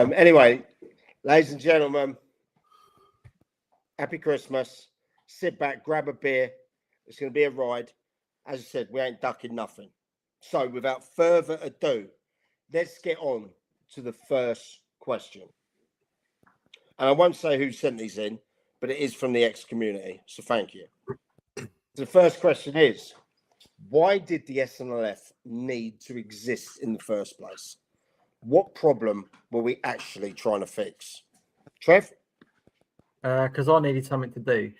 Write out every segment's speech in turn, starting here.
Anyway, ladies and gentlemen, happy Christmas. Sit back, grab a beer. It's going to be a ride. As I said, we ain't ducking nothing. So without further ado, let's get on to the first question. And I won't say who sent these in, but it is from the X community. So thank you. The first question is, why did the SNLF need to exist in the first place? What problem were we actually trying to fix? Trev? Because I needed something to do.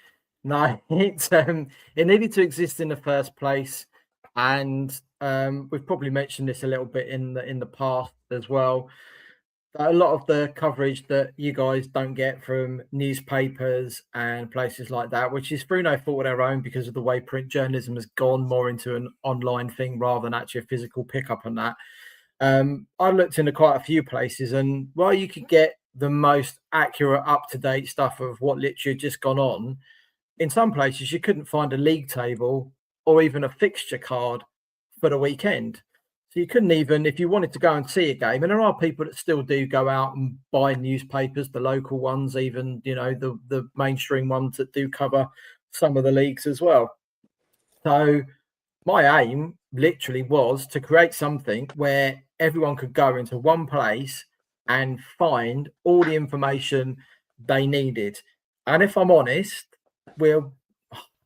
No, it needed to exist in the first place, and we've probably mentioned this a little bit in the past as well. A lot of the coverage that you guys don't get from newspapers and places like that, which is through no fault of their own because of the way print journalism has gone more into an online thing rather than actually a physical pickup on that. I looked into quite a few places, and while you could get the most accurate, up-to-date stuff of what literally had just gone on, in some places you couldn't find a league table or even a fixture card for the weekend. So you couldn't even, if you wanted to go and see a game, and there are people that still do go out and buy newspapers, the local ones, even, you know, the mainstream ones that do cover some of the leagues as well. So my aim literally was to create something where everyone could go into one place and find all the information they needed. And if I'm honest, we're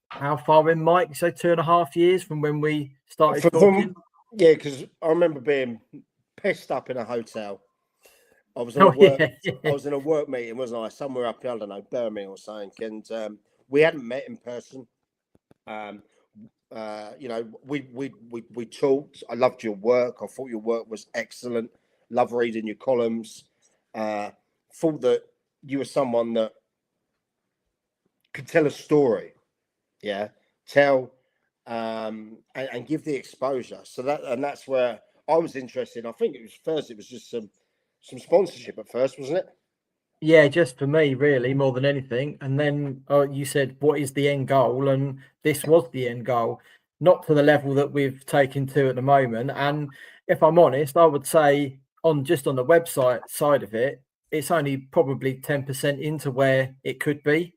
how far in, Mike? So 2.5 years from when we started talking? Yeah, because I remember being pissed up in a hotel. I was in a work meeting, wasn't I? Somewhere up, I don't know, Birmingham or something. And we hadn't met in person. You know, we talked. I loved your work. I thought your work was excellent. Love reading your columns. Thought that you were someone that could tell a story. Yeah, tell and give the exposure. So that's where I was interested. I think it was just some sponsorship at first, wasn't it? Yeah, just for me, really, more than anything. And then you said, what is the end goal? And this was the end goal, not to the level that we've taken to at the moment. And if I'm honest, I would say on the website side of it, it's only probably 10% into where it could be,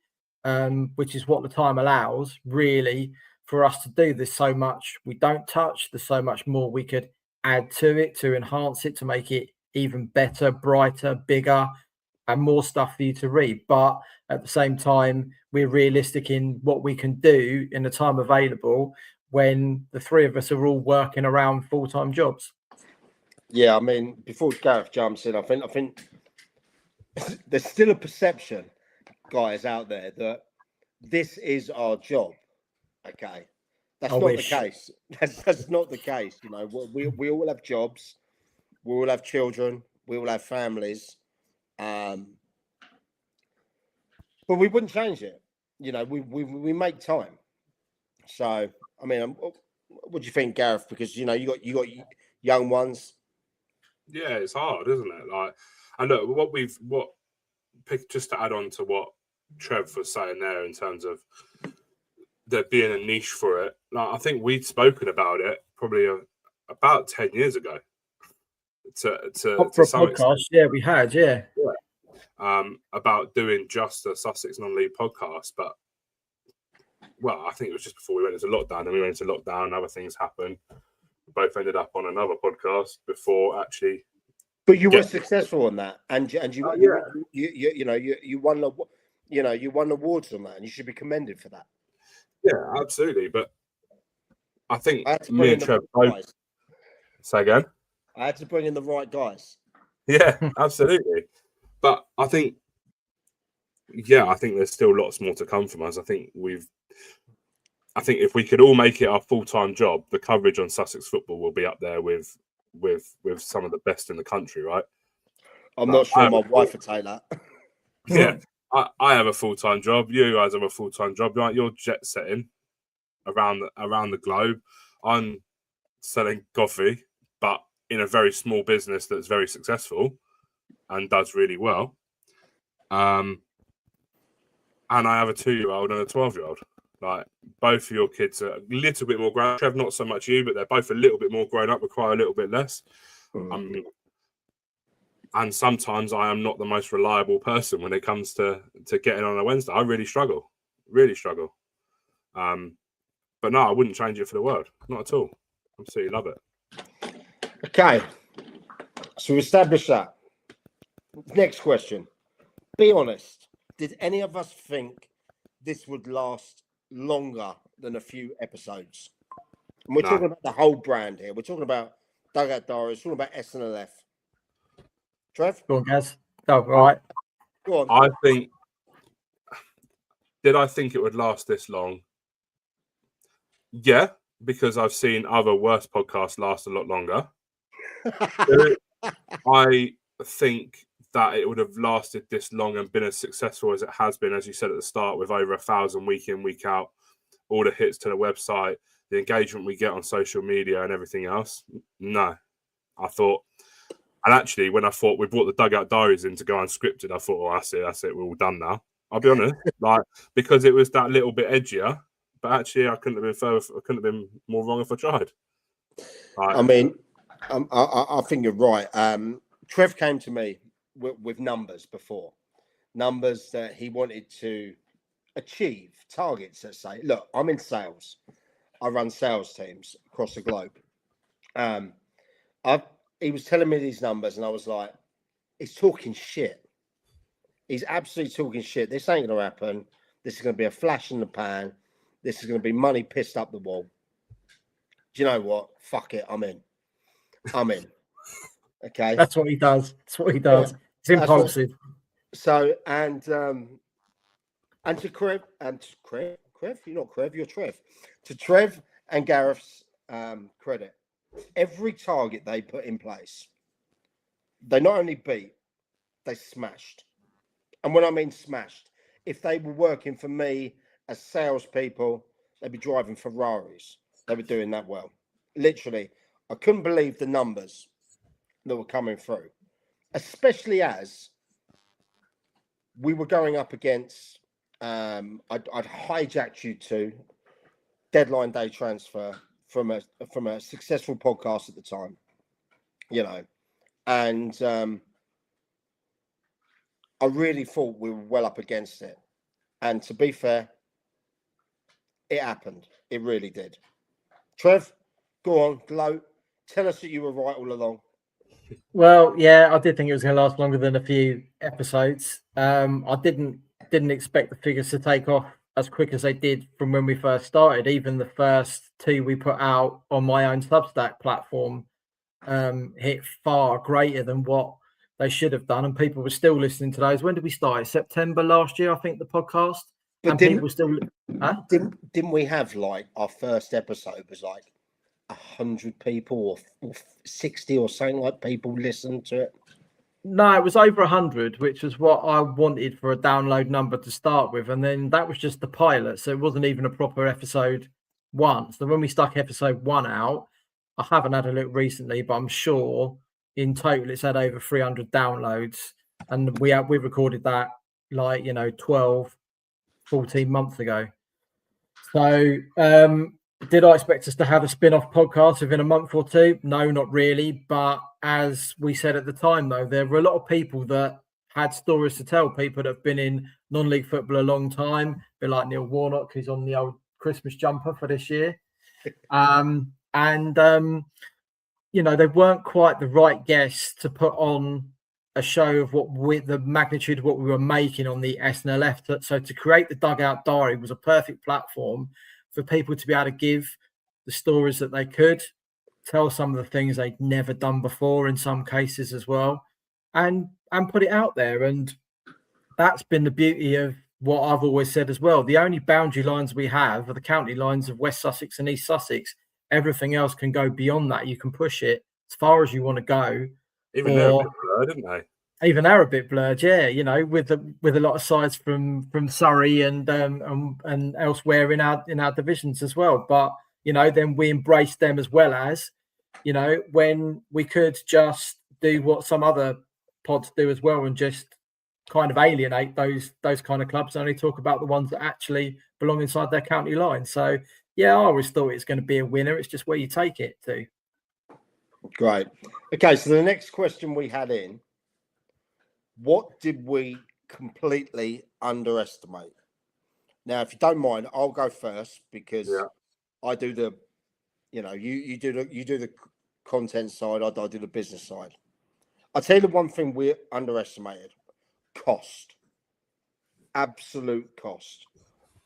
which is what the time allows, really, for us to do. There's so much we don't touch. There's so much more we could add to it, to enhance it, to make it even better, brighter, bigger, and more stuff for you to read. But at the same time, we're realistic in what we can do in the time available when the three of us are all working around full-time jobs. Yeah, I mean, before Gareth jumps in, I think there's still a perception, guys, out there that this is our job. Okay, that's not the case. That's not the case. You know, we all have jobs, we all have children, we all have families. But we wouldn't change it. You know, we make time. So, I mean, what do you think, Gareth? Because you know, you got young ones. Yeah, it's hard, isn't it? Like, and look, just to add on to what Trev was saying there in terms of there being a niche for it. Like, I think we'd spoken about it probably about 10 years ago. To some podcast, extent. yeah, we had, yeah. About doing just a Sussex non-league podcast, but well, I think it was just before we went into lockdown. Then we went into lockdown, other things happened. We both ended up on another podcast before actually. But you were successful on that, and you won awards on that, and you should be commended for that. Yeah, absolutely. But I think me and Trev both. Say again. I had to bring in the right guys. Yeah, absolutely. But I think there's still lots more to come from us. I think if we could all make it our full-time job, the coverage on Sussex football will be up there with some of the best in the country, right? I'm not sure my wife would take that. Yeah, I have a full-time job. You guys have a full-time job. Right? You're jet setting around the globe. I'm selling coffee, but in a very small business that's very successful and does really well. And I have a 2-year-old and a 12-year-old. Like, both of your kids are a little bit more grown up. Trev, not so much you, but they're both a little bit more grown up, require a little bit less. And sometimes I am not the most reliable person when it comes to getting on a Wednesday. I really struggle. But no, I wouldn't change it for the world. Not at all. Absolutely love it. Okay. So we established that. Next question. Be honest. Did any of us think this would last longer than a few episodes? And we're talking about the whole brand here. We're talking about Dugout Diaries. We're talking about SNLF. Trev? Go on, Gaz. Oh, all right. Go on. I think... Did I think it would last this long? Yeah, because I've seen other worse podcasts last a lot longer. I think that it would have lasted this long and been as successful as it has been, as you said at the start, with over 1,000 week in, week out, all the hits to the website, the engagement we get on social media and everything else. No, I thought, and actually when I thought we brought the Dugout Diaries in to go unscripted, I thought, oh, that's it, we're all done now. I'll be honest, like, because it was that little bit edgier, but actually I couldn't have been further, I couldn't have been more wrong if I tried. I mean, I think you're right. Trev came to me with numbers before, numbers that he wanted to achieve, targets, let's say. Look, I'm in sales. I run sales teams across the globe. He was telling me these numbers and I was like, he's talking shit. He's absolutely talking shit. This ain't going to happen. This is going to be a flash in the pan. This is going to be money pissed up the wall. Do you know what? Fuck it. I'm in. Okay. That's what he does. Yeah, it's impulsive. And to Crev, you're not Crev, you're Trev. To Trev and Gareth's credit, every target they put in place, they not only beat, they smashed. And when I mean smashed, if they were working for me as salespeople, they'd be driving Ferraris. They were doing that well. Literally, I couldn't believe the numbers that were coming through, especially as we were going up against, I'd hijacked you to deadline day transfer from a successful podcast at the time, you know, and I really thought we were well up against it. And to be fair, it happened. It really did. Trev, go on, gloat. Tell us that you were right all along. Well, yeah, I did think it was going to last longer than a few episodes. I didn't expect the figures to take off as quick as they did from when we first started. Even the first two we put out on my own Substack platform hit far greater than what they should have done, and people were still listening to those. When did we start? September last year, I think, the podcast. But and people still didn't we have, like, our first episode was like 100 people or 60 or something, like, people listened to it? No, it was over 100, which was what I wanted for a download number to start with, and then that was just the pilot, so it wasn't even a proper episode one. So when we stuck episode one out, I haven't had a look recently, but I'm sure in total it's had over 300 downloads, and we recorded that, like, 12, 14 months ago. So did I expect us to have a spin-off podcast within a month or two? No, not really. But as we said at the time, though, there were a lot of people that had stories to tell, people that have been in non-league football a long time, a bit like Neil Warnock, who's on the old Christmas jumper for this year. They weren't quite the right guests to put on a show of the magnitude of what we were making on the SNLF. So to create the Dugout Diary was a perfect platform for people to be able to give the stories that they could, tell some of the things they'd never done before in some cases as well, and put it out there. And that's been the beauty of what I've always said as well. The only boundary lines we have are the county lines of West Sussex and East Sussex. Everything else can go beyond that. You can push it as far as you want to go. Even they're a bit blurred, didn't they? Even they're a bit blurred, yeah. With a lot of sides from Surrey and elsewhere in our divisions as well. But then we embraced them as well as, when we could just do what some other pods do as well and just kind of alienate those kind of clubs, only talk about the ones that actually belong inside their county line. So yeah, I always thought it's going to be a winner. It's just where you take it to. Great. Okay, so the next question we had in What did we completely underestimate? Now, if you don't mind, I'll go first because I do the, you do the content side, I do the business side. I'll tell you the one thing we underestimated: cost. Absolute cost.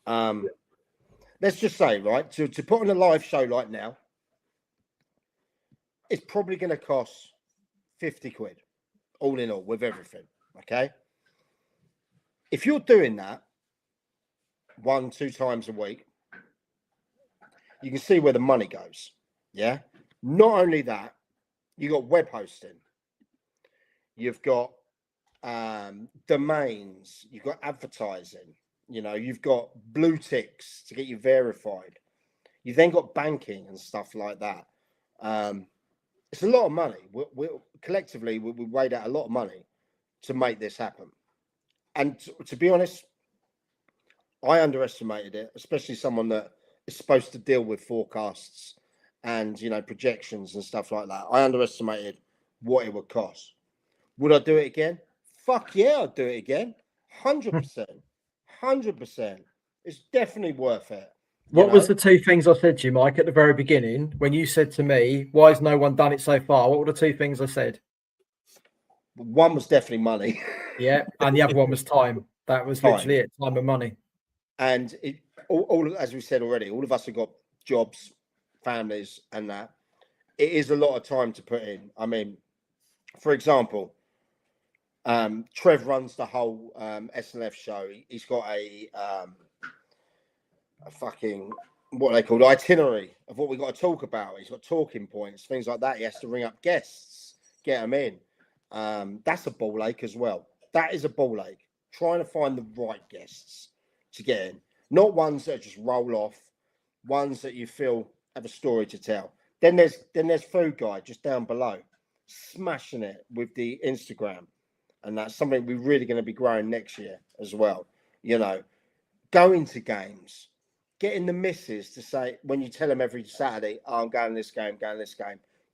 Let's just say, right, to put on a live show like now, it's probably going to cost 50 quid, all in all, with everything. Okay. If you're doing that 1-2 times a week, you can see where the money goes. Yeah. Not only that, you got web hosting, you've got domains, you've got advertising, you've got blue ticks to get you verified. You've then got banking and stuff like that. It's a lot of money. We collectively weighed out a lot of money to make this happen. And to be honest, I underestimated it, especially someone that is supposed to deal with forecasts and projections and stuff like that. I underestimated what it would cost. Would I do it again? Fuck yeah, I'd do it again. 100%. 100%. It's definitely worth it. What was the two things I said to you, Mike, at the very beginning when you said to me, why has no one done it so far? What were the two things I said? One was definitely money. Yeah, and the other one was time. That was literally it, time and money. And all as we said already, all of us have got jobs, families, and that. It is a lot of time to put in. I mean, for example, Trev runs the whole SNF show. He's got a fucking, what they call itinerary of what we got to talk about. He's got talking points, things like that. He has to ring up guests, get them in. That's a ball ache as well. That is a ball ache. Trying to find the right guests to get in, not ones that just roll off, ones that you feel have a story to tell. Then there's Food Guy just down below, smashing it with the Instagram, and that's something we're really going to be growing next year as well. Going to games, getting the missus to say, when you tell them every Saturday, I'm going this game,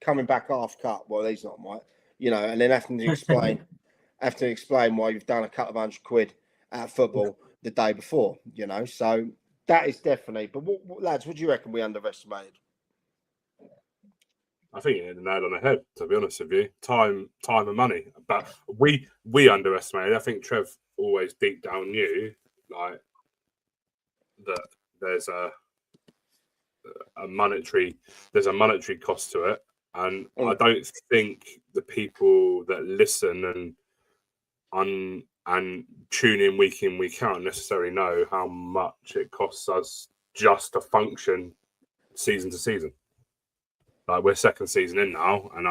coming back half cut. Well, he's not my, and then having to explain why you've done a couple of £100 at football the day before, So that is definitely. But what lads, what do you reckon we underestimated? I think you hit the nail on the head, to be honest with you. Time and money. But we underestimated. I think Trev always deep down knew like that there's a monetary cost to it. And I don't think the people that listen and tune in, week out, necessarily know how much it costs us just to function season to season. Like, we're second season in now, and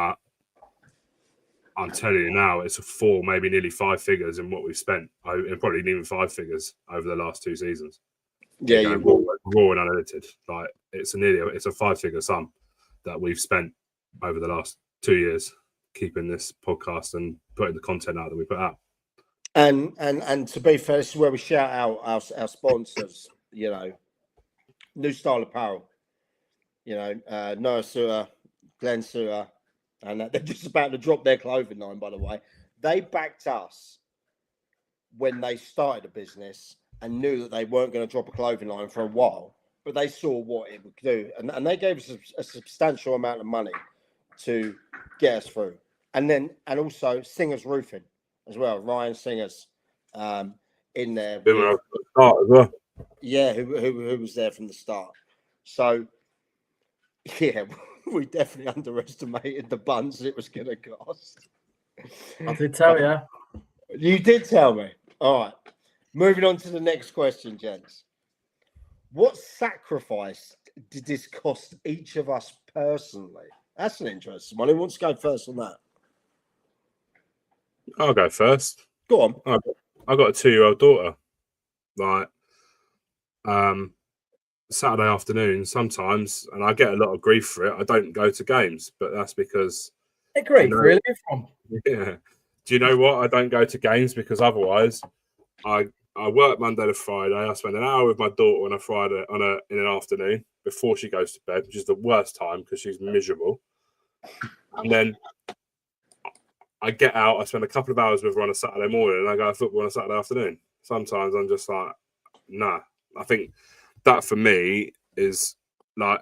I'm telling you now, it's a 4, maybe nearly 5 figures in what we've spent, and probably even 5 figures over the last 2 seasons. Yeah, raw and unedited. Like, it's a 5-figure sum that we've spent over the last 2 years keeping this podcast and putting the content out that we put out. And to be fair, this is where we shout out our sponsors. New Style Apparel. Noah Suter, Glenn Suter, and they're just about to drop their clothing line, by the way. They backed us when they started the business and knew that they weren't going to drop a clothing line for a while, but they saw what it would do. And they gave us a substantial amount of money to get us through. And also Singers Roofing as well. Ryan Singers in there. Yeah, who was there from the start. So, yeah, we definitely underestimated the buns it was going to cost. I did tell you. You did tell me. All right. Moving on to the next question, gents. What sacrifice did this cost each of us personally? That's an interesting one. Who wants to go first on that? I'll go first. Go on. I've got a 2-year-old daughter. Like, Saturday afternoon sometimes, and I get a lot of grief for it. I don't go to games, but that's because really from. Yeah. Do you know what? I don't go to games because otherwise, I work Monday to Friday. I spend an hour with my daughter on a Friday in an afternoon before she goes to bed, which is the worst time because she's miserable. And then I get out, I spend a couple of hours with her on a Saturday morning, and I go to football on a Saturday afternoon. Sometimes I'm just like, nah. I think that for me is like,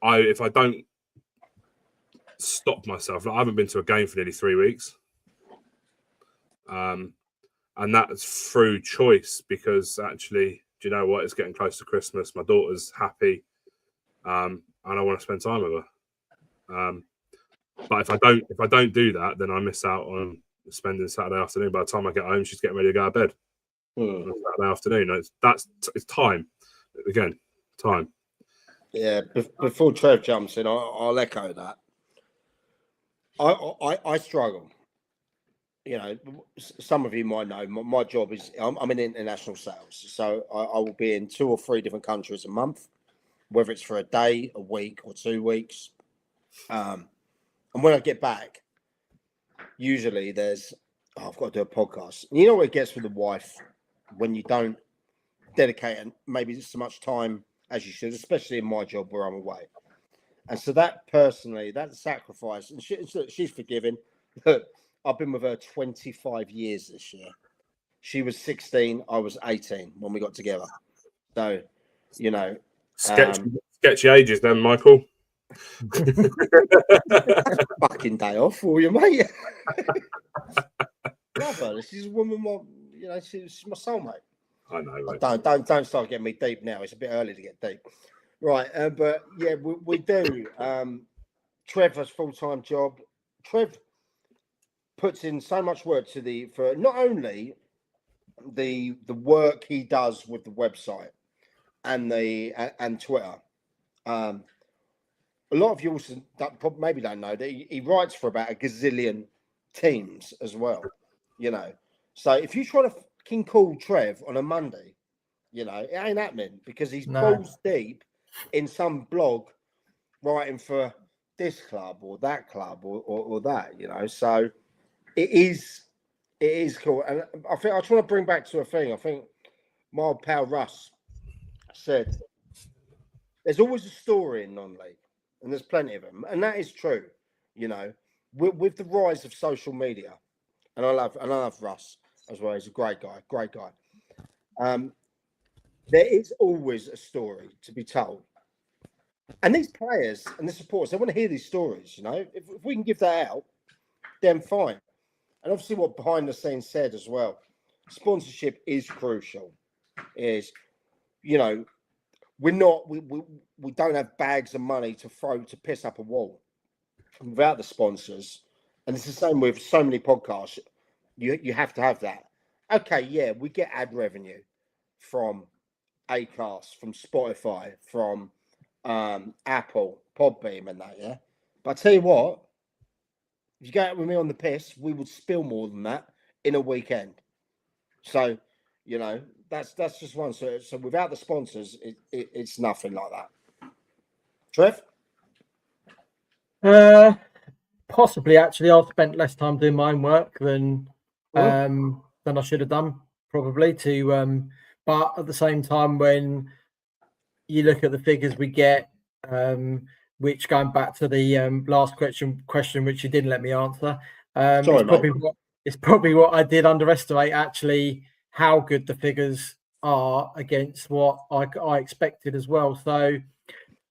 if I don't stop myself, like I haven't been to a game for nearly 3 weeks, and that's through choice, because actually, do you know what? It's getting close to Christmas. My daughter's happy, and I want to spend time with her. But if I don't do that, then I miss out on spending Saturday afternoon. By the time I get home, she's getting ready to go to bed. On Saturday afternoon. It's time. Again, time. Yeah. Before Trev jumps in, I'll echo that. I struggle. You know, some of you might know my job is I'm in international sales, so I will be in 2 or 3 different countries a month, whether it's for a day, a week, or 2 weeks. And when I get back, usually I've got to do a podcast. You know what it gets with the wife when you don't dedicate maybe so much time as you should, especially in my job where I'm away. And so that personally, that sacrifice, and she's forgiving. Look, I've been with her 25 years this year. She was 16, I was 18 when we got together. So, you know. Sketchy ages then, Michael. Fucking day off for you, mate. Love her. She's a woman, she's my soulmate. I know. Don't start getting me deep now. It's a bit early to get deep. Right, but yeah, we do. Trev has full-time job. Trev puts in so much work for not only the work he does with the website and Twitter. A lot of you also maybe don't know that he writes for about a gazillion teams as well. You know, so if you try to fucking call Trev on a Monday, you know, it ain't happening, because he's balls deep in some blog writing for this club or that club or that, you know. So it is cool. And I think I try to bring back to a thing. I think my old pal Russ said there's always a story in non-league, and there's plenty of them, and that is true. You know, with the rise of social media, and I love Russ as well. He's a great guy. There is always a story to be told. And these players and the supporters, they want to hear these stories, you know. If we can give that out, then fine. And obviously what behind the scenes said as well, sponsorship is crucial. You know, we don't have bags of money to throw to piss up a wall without the sponsors. And it's the same with so many podcasts. You have to have that. Okay, yeah, we get ad revenue from Acast, from Spotify, from Apple, Podbeam, and that, yeah. But I tell you what, if you go out with me on the piss, we would spill more than that in a weekend. So, you know, that's just one. So without the sponsors, it's nothing like that. Trev? Possibly, actually. I've spent less time doing my own work than I should have done, probably. But at the same time, when you look at the figures we get, which, going back to the last question, which you didn't let me answer, it's probably what I did underestimate, actually, how good the figures are against what I expected as well. So I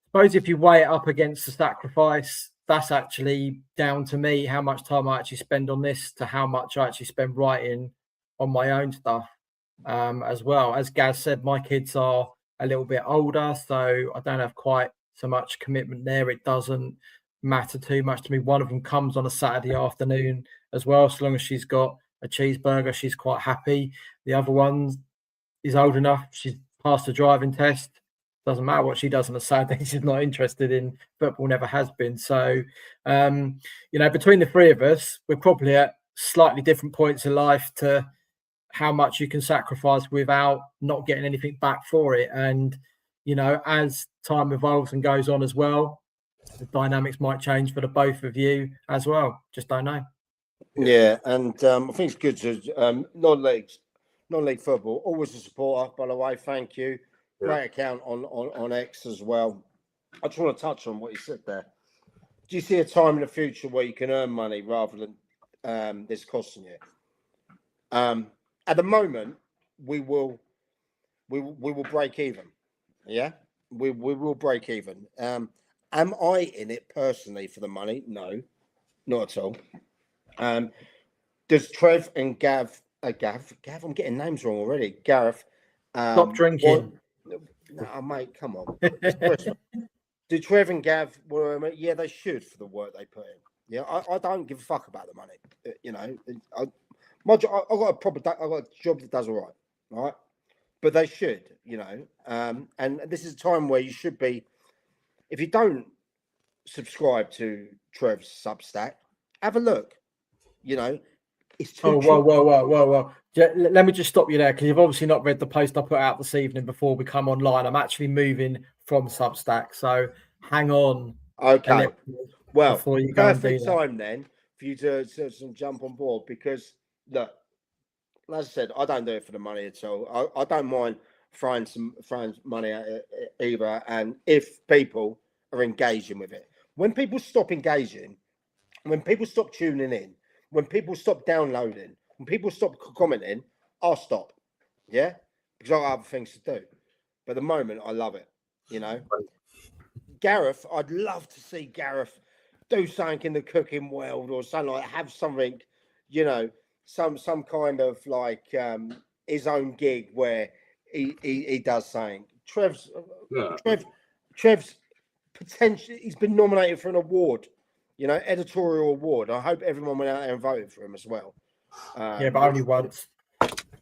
suppose if you weigh it up against the sacrifice, that's actually down to me, how much time I actually spend on this to how much I actually spend writing on my own stuff. As well. As Gaz said, my kids are a little bit older, so I don't have quite so much commitment there. It doesn't matter too much to me. One of them comes on a Saturday afternoon as well. So long as she's got a cheeseburger, she's quite happy. The other one is old enough. She's passed the driving test. Doesn't matter what she does on a Saturday. She's not interested in football, never has been. So, you know, between the three of us, we're probably at slightly different points in life to how much you can sacrifice without not getting anything back for it. And, you know, as time evolves and goes on as well, the dynamics might change for the both of you as well. Just don't know. Yeah, and I think it's good to non-league football. Always a supporter, by the way. Thank you. Great account on X as well. I just want to touch on what you said there. Do you see a time in the future where you can earn money rather than this costing you. At the moment, we will break even. Yeah, we will break even. Am I in it personally for the money? No, not at all. Does Trev and Gav, I'm getting names wrong already. Gareth, Stop drinking. No, mate, come on. Do Trev and Gav? Yeah, they should for the work they put in. Yeah, I don't give a fuck about the money. You know, I've got a job that does all right, but they should, you know. And this is a time where you should be. If you don't subscribe to Trev's Substack, have a look. You know, it's too Oh, whoa. Let me just stop you there, because you've obviously not read the post I put out this evening before we come online. I'm actually moving from Substack, so hang on. Okay. Well, before you go and do perfect that. time then for you to jump on board, because look, as I said, I don't do it for the money at all. I don't mind throwing money at it either, and if people are engaging with it. When people stop engaging, when people stop tuning in, when people stop downloading, when people stop commenting, I'll stop. Yeah, because I have other things to do. But at the moment, I love it. You know, Gareth, I'd love to see Gareth do something in the cooking world or something like have something, you know, some kind of like his own gig where he does something. Trev's potentially, he's been nominated for an award, you know, editorial award. I hope everyone went out there and voted for him as well. Yeah, but only once.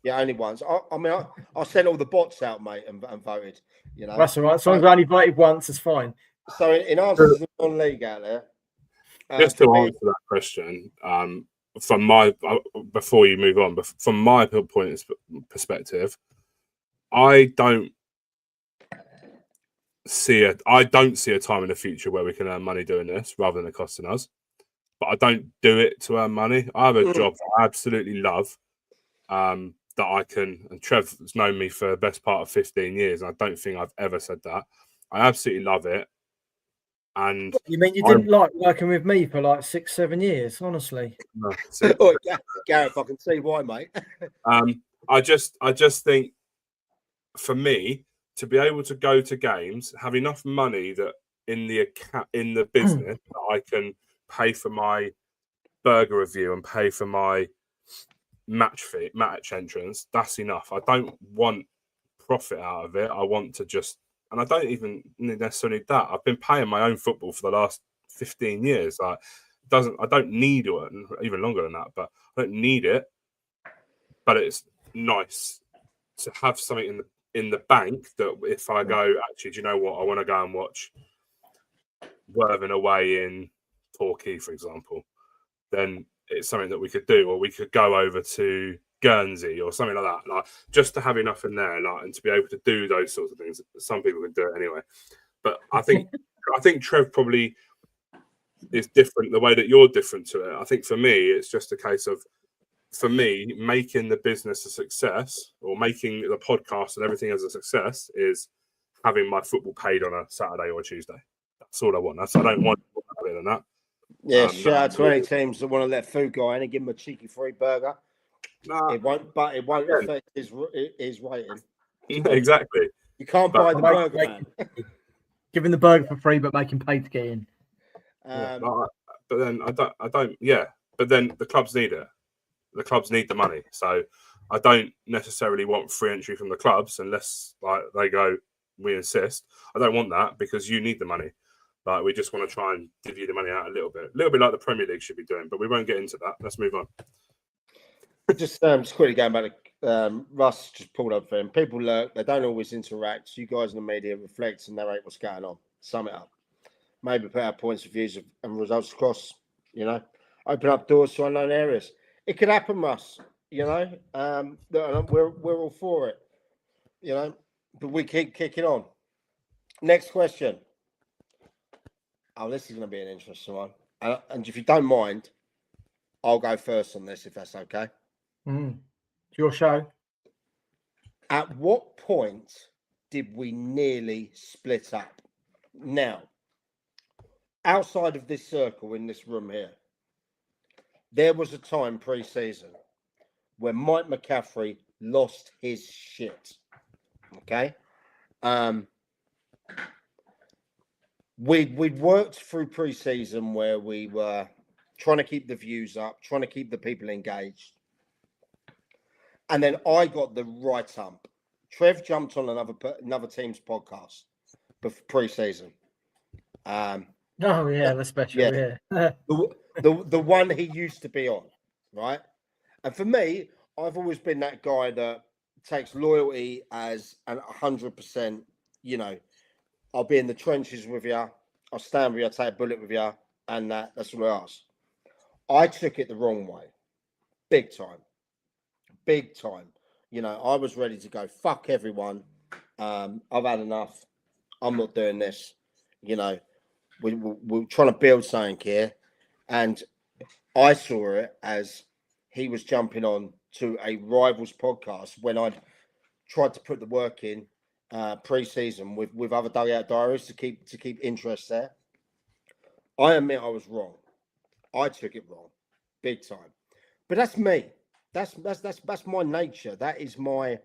Yeah, only once. I mean, I sent all the bots out, mate, and voted. You know, That's all right. As long as I only voted once, it's fine. So, in answer to the non-league out there, just to answer that question, from my before you move on, but from my point perspective, I don't see a time in the future where we can earn money doing this rather than it costing us. But I don't do it to earn money. I have a job that I absolutely love. That I can, and Trev has known me for the best part of 15 years, and I don't think I've ever said that. I absolutely love it. And you mean you didn't like working with me for like 6-7 years, honestly? No, Gareth, I can see why, mate. I just think for me to be able to go to games, have enough money that in the business that I can pay for my burger review and pay for my match entrance, that's enough. I don't want profit out of it. I want to just, and I don't even necessarily need that. I've been paying my own football for the last 15 years. I don't need it, even longer than that, but I don't need it. But it's nice to have something in the bank that if I go, actually, do you know what? I want to go and watch Worthing away in Torquay, for example, then it's something that we could do, or we could go over to Guernsey or something like that, like just to have enough in there, like, and to be able to do those sorts of things. Some people can do it anyway, but I think Trev probably is different the way that you're different to it. I think for me, it's just a case of, for me, making the business a success or making the podcast and everything as a success is having my football paid on a Saturday or a Tuesday. That's all I want. I don't want better than that. Yeah, shout out to any teams that want to let food guy in and give him a cheeky free burger. It won't affect his rating. Exactly. You can't buy the burger, man. Give him the burger for free, but make him pay to get in. But then I don't. Yeah, but then the clubs need it. The clubs need the money, so I don't necessarily want free entry from the clubs unless like they go, we insist. I don't want that because you need the money. Like, we just want to try and give you the money out a little bit like the Premier League should be doing, but we won't get into that. Let's move on. Just quickly going back to Russ just pulled up for him. People lurk, they don't always interact. You guys in the media reflect and narrate what's going on. Sum it up. Maybe put our points of views and results across, you know, open up doors to unknown areas. It could happen, Russ, you know. We're all for it, you know, but we keep kicking on. Next question. Oh, this is going to be an interesting one. And if you don't mind, I'll go first on this, if that's okay. It's your show. At what point did we nearly split up? Now, outside of this circle in this room here, there was a time pre-season when Mike McCaffrey lost his shit. Okay. We'd worked through pre-season where we were trying to keep the views up, trying to keep the people engaged. And then I got the right hump. Trev jumped on another team's podcast before pre-season. Oh yeah, the special, yeah. the one he used to be on, right? And for me, I've always been that guy that takes loyalty as an 100%. You know, I'll be in the trenches with you. I'll stand with you. I'll take a bullet with you, and that's what I ask. I took it the wrong way, big time. You know, I was ready to go. Fuck everyone. I've had enough. I'm not doing this. You know, we're trying to build something here, and I saw it as he was jumping on to a rivals podcast when I'd tried to put the work in pre-season with other Dugout Diaries to keep interest there. I admit I was wrong. I took it wrong, big time. But that's me. That's my nature. That is my,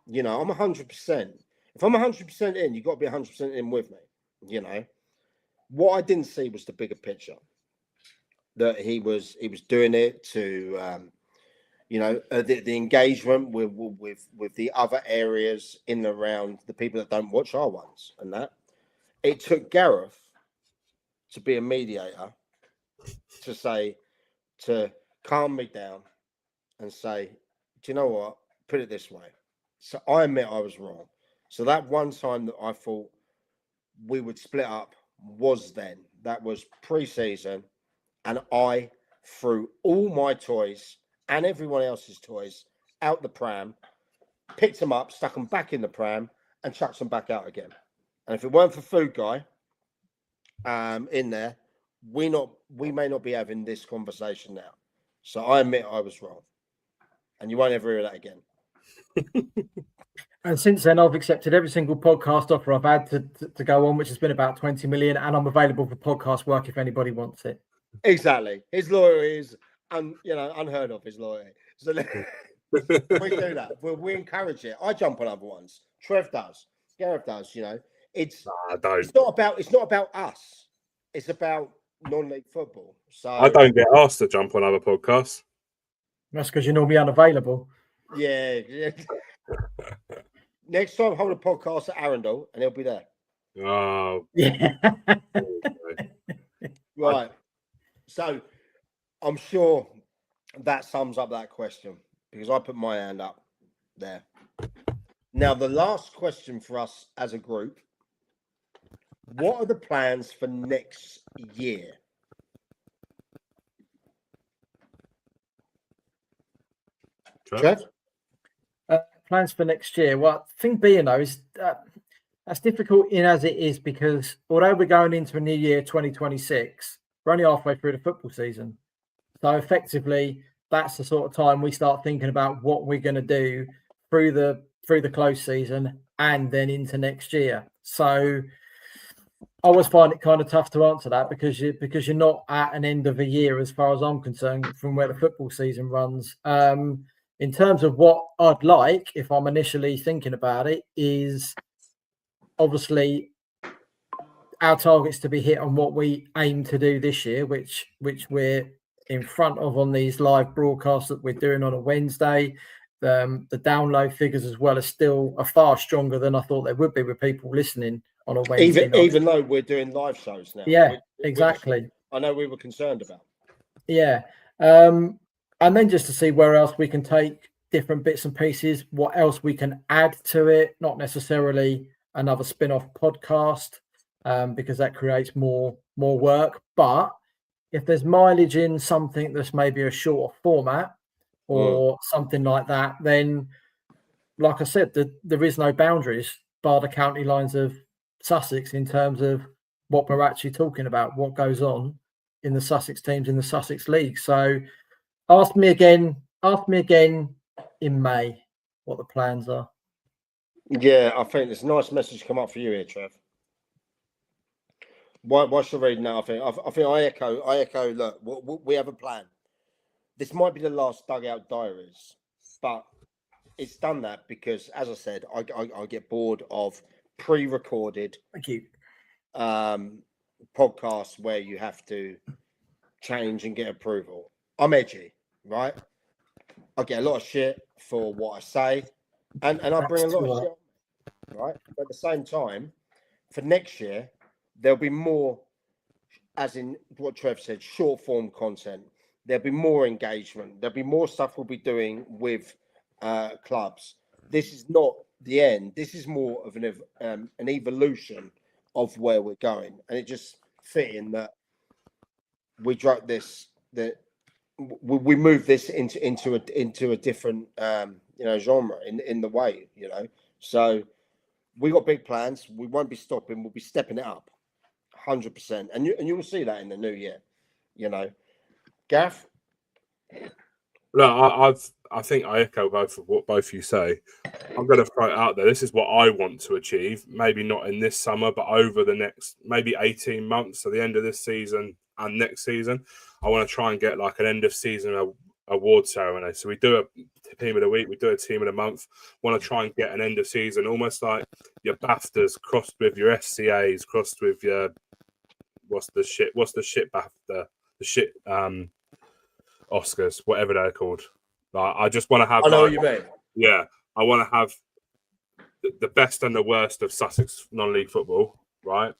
you know, I'm 100%. If I'm 100% in, you've got to be 100% in with me. You know, what I didn't see was the bigger picture. That he was doing it to, you know, the engagement with the other areas in and around the people that don't watch our ones, and that it took Gareth to be a mediator to calm me down and say, do you know what? Put it this way. So I admit I was wrong. So that one time that I thought we would split up was then. That was pre-season, and I threw all my toys and everyone else's toys out the pram, picked them up, stuck them back in the pram, and chucked them back out again. And if it weren't for Food Guy in there, we may not be having this conversation now. So I admit I was wrong. And you won't ever hear that again. And since then, I've accepted every single podcast offer I've had to go on, which has been about 20 million. And I'm available for podcast work if anybody wants it. Exactly. His loyalty is unheard of, his loyalty. So we do that. We encourage it. I jump on other ones. Trev does. Gareth does, you know. It's not about us. It's about non-league football. So I don't get asked to jump on other podcasts. That's because you're normally unavailable. Yeah. Next time, hold a podcast at Arundel, and he'll be there. Oh, yeah. Right. So I'm sure that sums up that question because I put my hand up there. Now, the last question for us as a group: what are the plans for next year? Trev? Plans for next year. Well, thing being though is that's difficult in as it is because although we're going into a new year 2026, we're only halfway through the football season. So effectively, that's the sort of time we start thinking about what we're going to do through the close season and then into next year. So I always find it kind of tough to answer that because you're not at an end of a year as far as I'm concerned from where the football season runs. In terms of what I'd like, if I'm initially thinking about it, is obviously our targets to be hit on what we aim to do this year, which we're in front of on these live broadcasts that we're doing on a Wednesday. The download figures as well are far stronger than I thought they would be with people listening on a Wednesday. Even though we're doing live shows now. Yeah, exactly. I know we were concerned about. Yeah. And then just to see where else we can take different bits and pieces, what else we can add to it, not necessarily another spin-off podcast, because that creates more work. But if there's mileage in something that's maybe a shorter format or something like that, then, like I said, there is no boundaries bar the county lines of Sussex in terms of what we're actually talking about, what goes on in the Sussex teams in the Sussex League. So ask me again in May what the plans are. Yeah, I think there's a nice message come up for you here, Trev. Why should I read now? I think I echo. Look, we have a plan. this might be the last Dugout Diaries, but it's done that because, as I said, I get bored of pre-recorded Thank you. podcasts where you have to change and get approval. I'm edgy, right? I get a lot of shit for what I say, and I bring a lot of shit, right? But at the same time, for next year, there'll be more, as in what Trev said, short form content. There'll be more engagement. There'll be more stuff we'll be doing with clubs. This is not the end. This is more of an evolution of where we're going, and it just fitting that we drop this, that we move this into a different genre in the way, So we got big plans. We won't be stopping. We'll be stepping it up, 100%, and you will see that in the new year. Gaff. Look, I think I echo both of what both you say. I'm going to throw it out there. This is what I want to achieve. Maybe not in this summer, but over the next maybe 18 months, so the end of this season and next season, I want to try and get like an end of season award ceremony. So we do a team of the week, we do a team of the month. Want to try and get an end of season, almost like your BAFTAs crossed with your SCAs, crossed with your what's the shit BAFTA, the shit Oscars, whatever they're called. Like, I just want to have. I know what you mean. Yeah, I want to have the best and the worst of Sussex non-league football, right?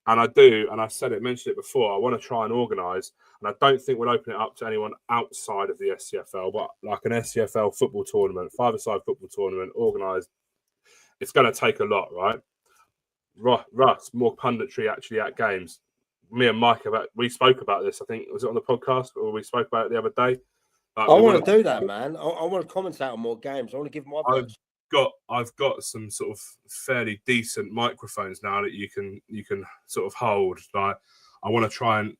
And I do, and I mentioned it before. I want to try and organise, and I don't think we'll open it up to anyone outside of the SCFL, but like an SCFL football tournament, five-a-side football tournament organised. It's going to take a lot, right? Russ, more punditry actually at games. Me and Mike we spoke about this. I think was it on the podcast or we spoke about it the other day. I want to do that, man. I want to commentate on more games. I want to give my votes. I've got some sort of fairly decent microphones now that you can sort of hold. Like, I want to try and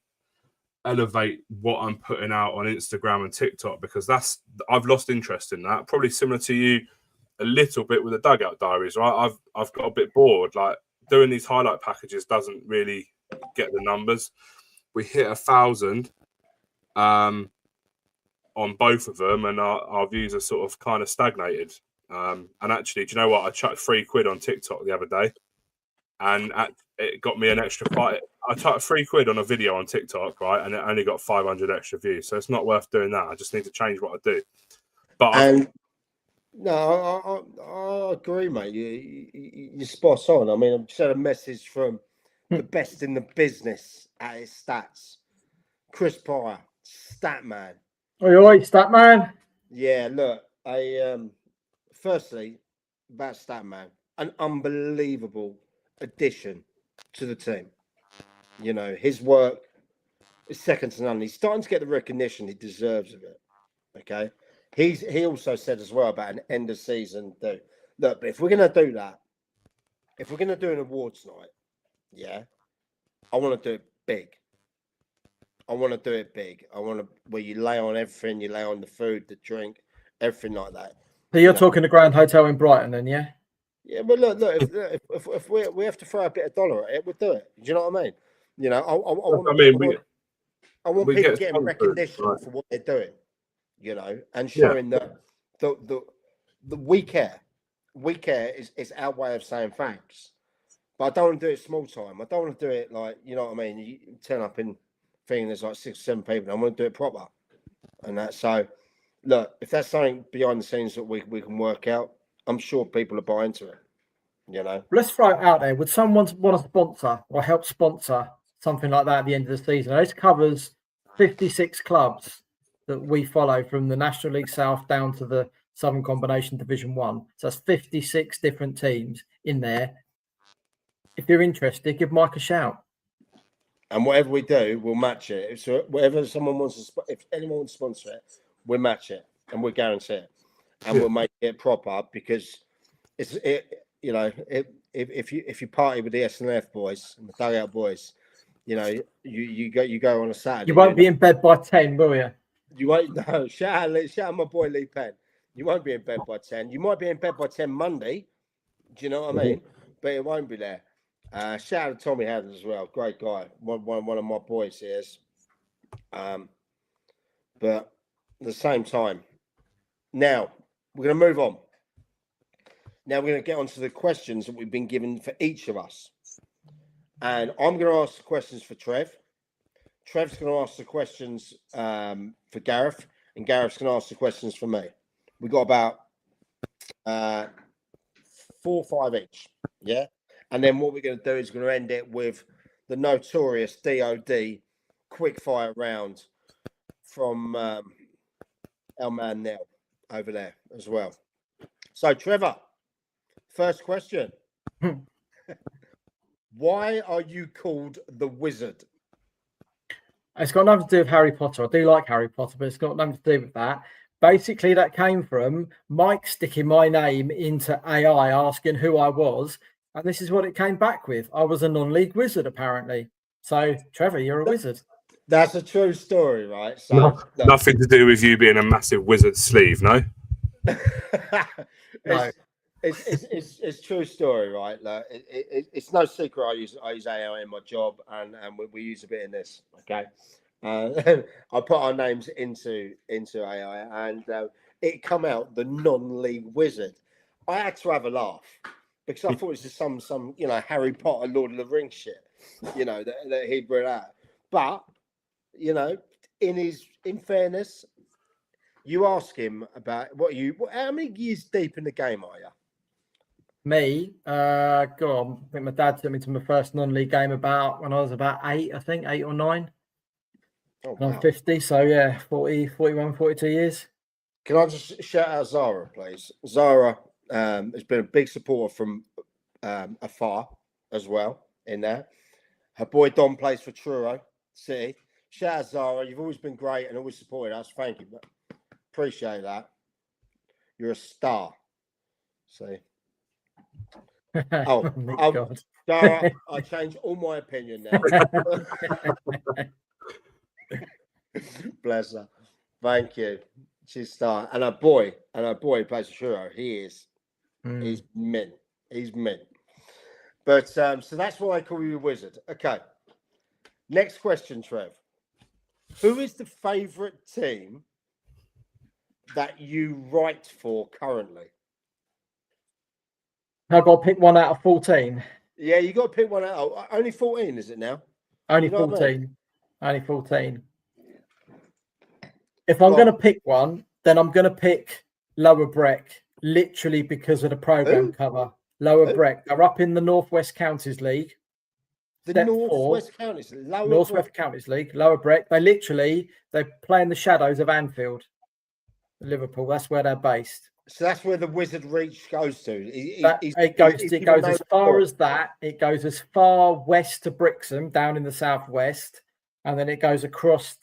elevate what I'm putting out on Instagram and TikTok, because I've lost interest in that. Probably similar to you a little bit with the Dugout Diaries, right? I've got a bit bored. Like, doing these highlight packages doesn't really get the numbers. We hit 1,000 on both of them, and our views are sort of kind of stagnated. And actually, do you know what? I chucked £3 on TikTok the other day, and it got me an extra fight. I chucked £3 on a video on TikTok, right, and it only got 500 extra views. So it's not worth doing that. I just need to change what I do. But I agree, mate. You're spot on. I mean, I've just had a message from the best in the business at his stats, Chris Pryor, stat man. Oh, you all right, stat man? Yeah, look, firstly, about stat man, an unbelievable addition to the team. His work is second to none. He's starting to get the recognition he deserves of it. Okay. He also said as well about an end of season do. Look, but if we're gonna do that, if we're gonna do an awards night, yeah, I want to do it big. I want to do it big. I want to where you lay on everything, you lay on the food, the drink, everything like that. So you're talking the Grand Hotel in Brighton, then, yeah? Yeah, but look, if we have to throw a bit of dollar at it, we'll do it. Do you know what I mean? I want people getting recognition for what they're doing. And showing that the we care. We care is our way of saying thanks. But I don't want to do it small time. I don't want to do it like, you know what I mean? You turn up in thing there's like 6 or 7 people. I want to do it proper. And that, so look, if that's something behind the scenes that we can work out, I'm sure people are buying into it. Let's throw it out there. Would someone want to sponsor or help sponsor something like that at the end of the season? This covers 56 clubs that we follow from the National League South down to the Southern Combination Division 1. So that's 56 different teams in there. If you're interested, give Mike a shout. And whatever we do, we'll match it. So whatever someone wants to, if anyone wants to sponsor it, we'll match it and we'll guarantee it, and we'll make it proper, because if you party with the SNLF boys and the Dugout boys, you go on a Saturday. You won't be in bed by 10, will you? You won't. No, shout out my boy Lee Penn. You won't be in bed by 10. You might be in bed by 10 Monday. Do you know what I mean? But it won't be there. Shout out to Tommy Haddon as well. Great guy. One of my boys here. But at the same time. Now, we're going to move on. Now, we're going to get onto the questions that we've been given for each of us. And I'm going to ask the questions for Trev. Trev's going to ask the questions for Gareth. And Gareth's going to ask the questions for me. We've got about 4 or 5 each. Yeah. And then what we're going to do is going to end it with the notorious DOD quickfire round from our man Nell over there as well. So, Trevor, first question. Why are you called the Wizard? It's got nothing to do with Harry Potter. I do like Harry Potter, but it's got nothing to do with that. Basically, that came from Mike sticking my name into AI, asking who I was. And this is what it came back with. I was a non-league wizard, apparently. So, Trevor, you're a wizard. That's a true story, right? So nothing to do with you being a massive wizard sleeve, no? No. It's true story, right? Like, it's no secret. I use AI in my job, and we use a bit in this. Okay, I put our names into AI, and it come out the non-league wizard. I had to have a laugh because I thought it was just some Harry Potter, Lord of the Rings shit, that he brought out. But in fairness, you ask him about how many years deep in the game are you? Me, I think my dad took me to my first non-league game when I was about 8, I think, 8 or 9. Oh, I'm wow. 50, so yeah, 40, 41, 42 years. Can I just shout out Zara, please? Zara has been a big supporter from afar as well in there. Her boy Don plays for Truro City. Shout out Zara, you've always been great and always supported us. Thank you. Appreciate that. You're a star. See. Oh, God. Zara, I changed all my opinion now. Bless her. Thank you. She's a star. And her boy plays for Truro. He's mint. He's mint. But so that's why I call you a wizard. Okay. Next question, Trev. Who is the favourite team that you write for currently? I've got to pick one out of 14. Yeah, you got to pick one out. Only 14, is it now? Only 14. Only 14. If I'm going to pick one, then I'm going to pick Lower Breck, literally because of the programme cover. Lower Breck. They're up in the Northwest Counties League. The Northwest Counties League. Northwest Counties League, Lower Breck. They play in the shadows of Anfield, Liverpool. That's where they're based. So that's where the Wizard Reach goes to. It goes as far as that. It goes as far west to Brixham, down in the southwest, and then it goes across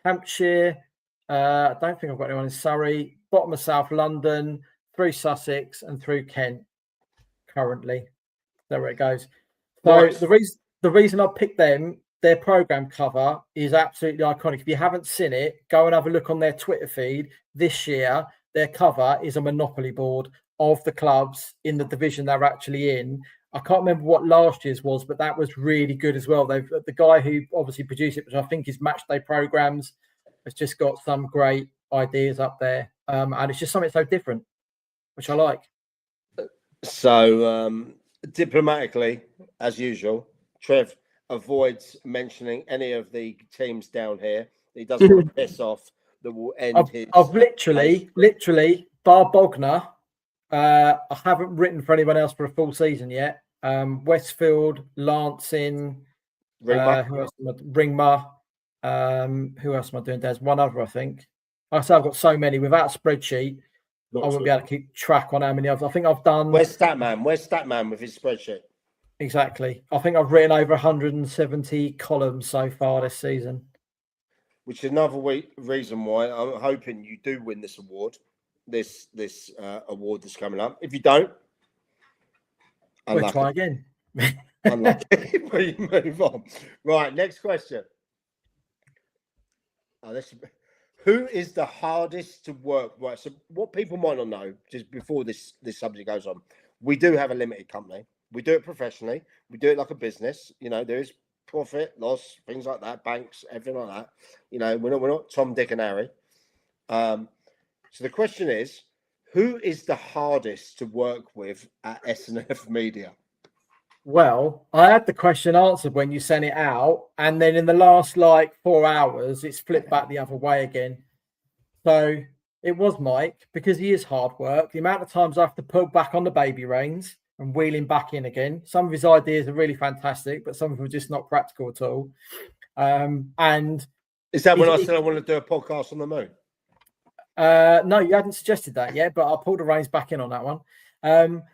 Hampshire. I don't think I've got anyone in Surrey. Bottom of South London, through Sussex, and through Kent. Currently, there where it goes. So Nice. the reason I picked them, their programme cover is absolutely iconic. If you haven't seen it, go and have a look on their Twitter feed. This year, their cover is a Monopoly board of the clubs in the division they're actually in. I can't remember what last year's was, but that was really good as well. The guy who obviously produced it, which I think is Matchday Programmes, has just got some great ideas up there. And it's just something so different, which I like. So, diplomatically, as usual, Trev avoids mentioning any of the teams down here. He doesn't want to piss off that will end his... I've literally, bar Bognor, I haven't written for anyone else for a full season yet. Westfield, Lancing, Ringmer. Who else am I doing? There's one other, I think. Like I say, I've got so many. Without a spreadsheet, I wouldn't be able to keep track on how many others. I think I've done... Where's Statman? Where's Statman with his spreadsheet? Exactly. I think I've written over 170 columns so far this season. Which is another reason why I'm hoping you do win this award. This award that's coming up. If you don't, we'll try again. Unlucky. We move on. Right, next question. Who is the hardest to work with? So what people might not know, just before this subject goes on, we do have a limited company. We do it professionally. We do it like a business. There is profit, loss, things like that, banks, everything like that. We're not Tom, Dick, and Harry. So the question is, who is the hardest to work with at SNF Media? Well, I had the question answered when you sent it out, and then in the last 4 hours, it's flipped back the other way again. So it was Mike, because he is hard work. The amount of times I have to pull back on the baby reins and wheel him back in again. Some of his ideas are really fantastic, but some of them are just not practical at all. And is that when I said I want to do a podcast on the moon? No, you hadn't suggested that yet, but I'll pull the reins back in on that one.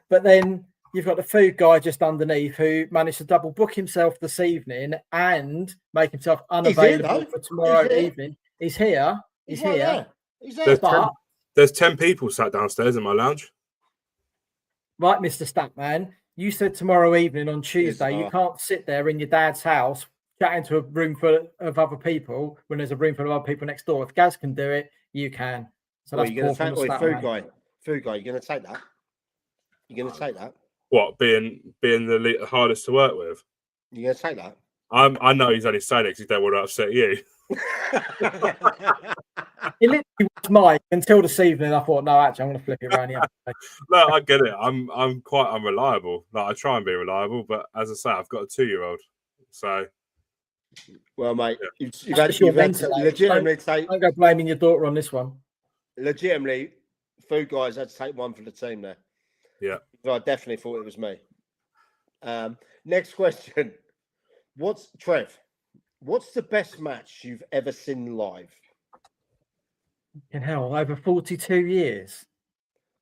But then you've got the food guy just underneath who managed to double book himself this evening and make himself unavailable for tomorrow evening. He's here. He's here. There. He's there. There's 10 people sat downstairs in my lounge. Right, Mr. Statman, you said tomorrow evening on Tuesday you can't sit there in your dad's house chatting to a room full of other people when there's a room full of other people next door. If Gaz can do it, you can. So that's you're going to take food guy. You're going to take that. You're going to take that. What, being the hardest to work with? You're going to take that. I know he's only saying it because he don't want to upset you. It literally was Mike until this evening. I thought, no, actually, I'm going to flip it around here. No, I get it. I'm quite unreliable. I try and be reliable, but as I say, I've got a 2-year-old. So, well, mate, you've had to legitimately take. Don't go blaming your daughter on this one. Legitimately, food guys had to take one for the team there. Yeah, I definitely thought it was me. Next question. What's the best match you've ever seen live? In hell, over 42 years.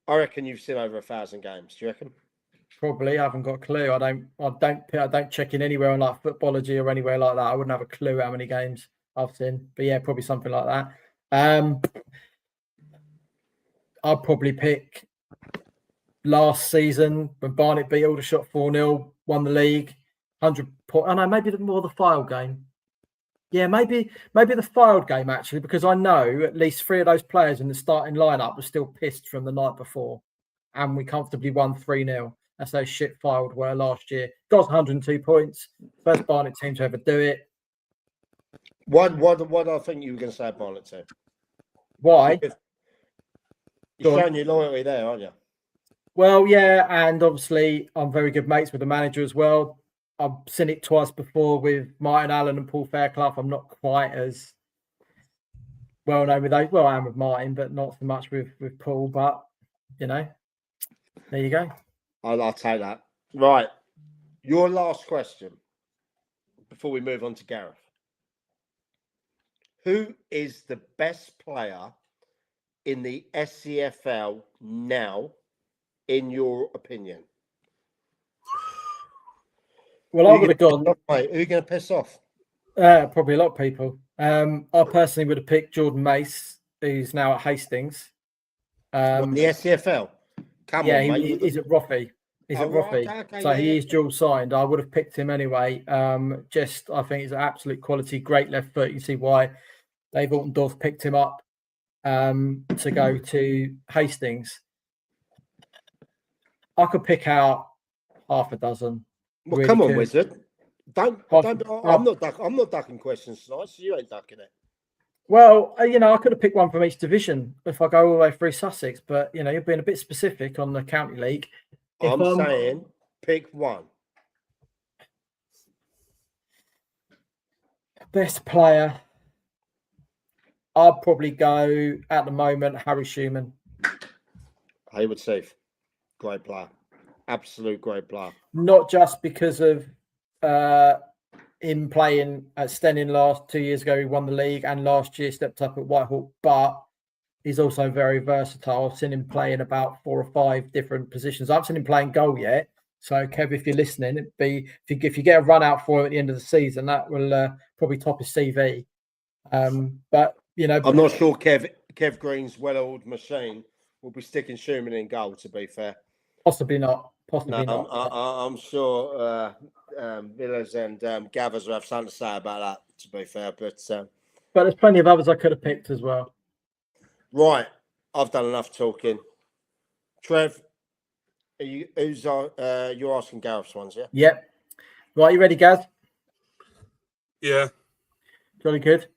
I reckon you've seen over 1,000 games. Do you reckon? Probably. I haven't got a clue. I don't check in anywhere on Footballogy or anywhere like that. I wouldn't have a clue how many games I've seen. But yeah, probably something like that. I'd probably pick last season when Barnet beat Aldershot 4-0, won the league, 100 points. I know, maybe more the Fylde game. Yeah, maybe the Fylde game, actually, because I know at least 3 of those players in the starting lineup were still pissed from the night before. And we comfortably won 3-0. That's those shit Fylde were last year. Got 102 points. First Barnet team to ever do it. What do I think you were going to say Barnet team? Why? You're showing your loyalty there, aren't you? Well, yeah, and obviously I'm very good mates with the manager as well. I've seen it twice before with Martin Allen and Paul Fairclough. I'm not quite as well known with those. Well, I am with Martin, but not so much with Paul. But, there you go. I'll take that. Right. Your last question before we move on to Gareth. Who is the best player in the SCFL now, in your opinion? Well, I would have gone. Who are you going to piss off? Probably a lot of people. I personally would have picked Jordan Mace, who's now at Hastings. The SCFL? Come on, mate. He's at Roffey. He's at Roffey. Okay, so he is dual signed. I would have picked him anyway. I think he's an absolute quality, great left foot. You see why Dave Altendorf picked him up to go to Hastings. I could pick out half a dozen. Well, really come on, Wizard. I'm not ducking questions tonight, so you ain't ducking it. Well, I could have picked one from each division if I go all the way through Sussex, but you're being a bit specific on the county league. I'm saying pick one. Best player, I'd probably go at the moment Harry Schumann. Hayward Seath, great player, absolute great player. Not just because of him playing at Stenning last 2 years ago, he won the league, and last year stepped up at Whitehall, but he's also very versatile. I've seen him play in about 4 or 5 different positions. I haven't seen him playing goal yet. So, Kev, if you're listening, if you get a run out for him at the end of the season, that will probably top his CV. But I'm not sure Kev Green's well-oiled machine will be sticking Schumann in goal. To be fair, possibly not. I'm sure Villas and Gathers will have something to say about that. To be fair, but there's plenty of others I could have picked as well. Right, I've done enough talking. Trev, you're asking Gareth's ones, yeah? Yep. Right, you ready, Gaz? Yeah. Jolly good.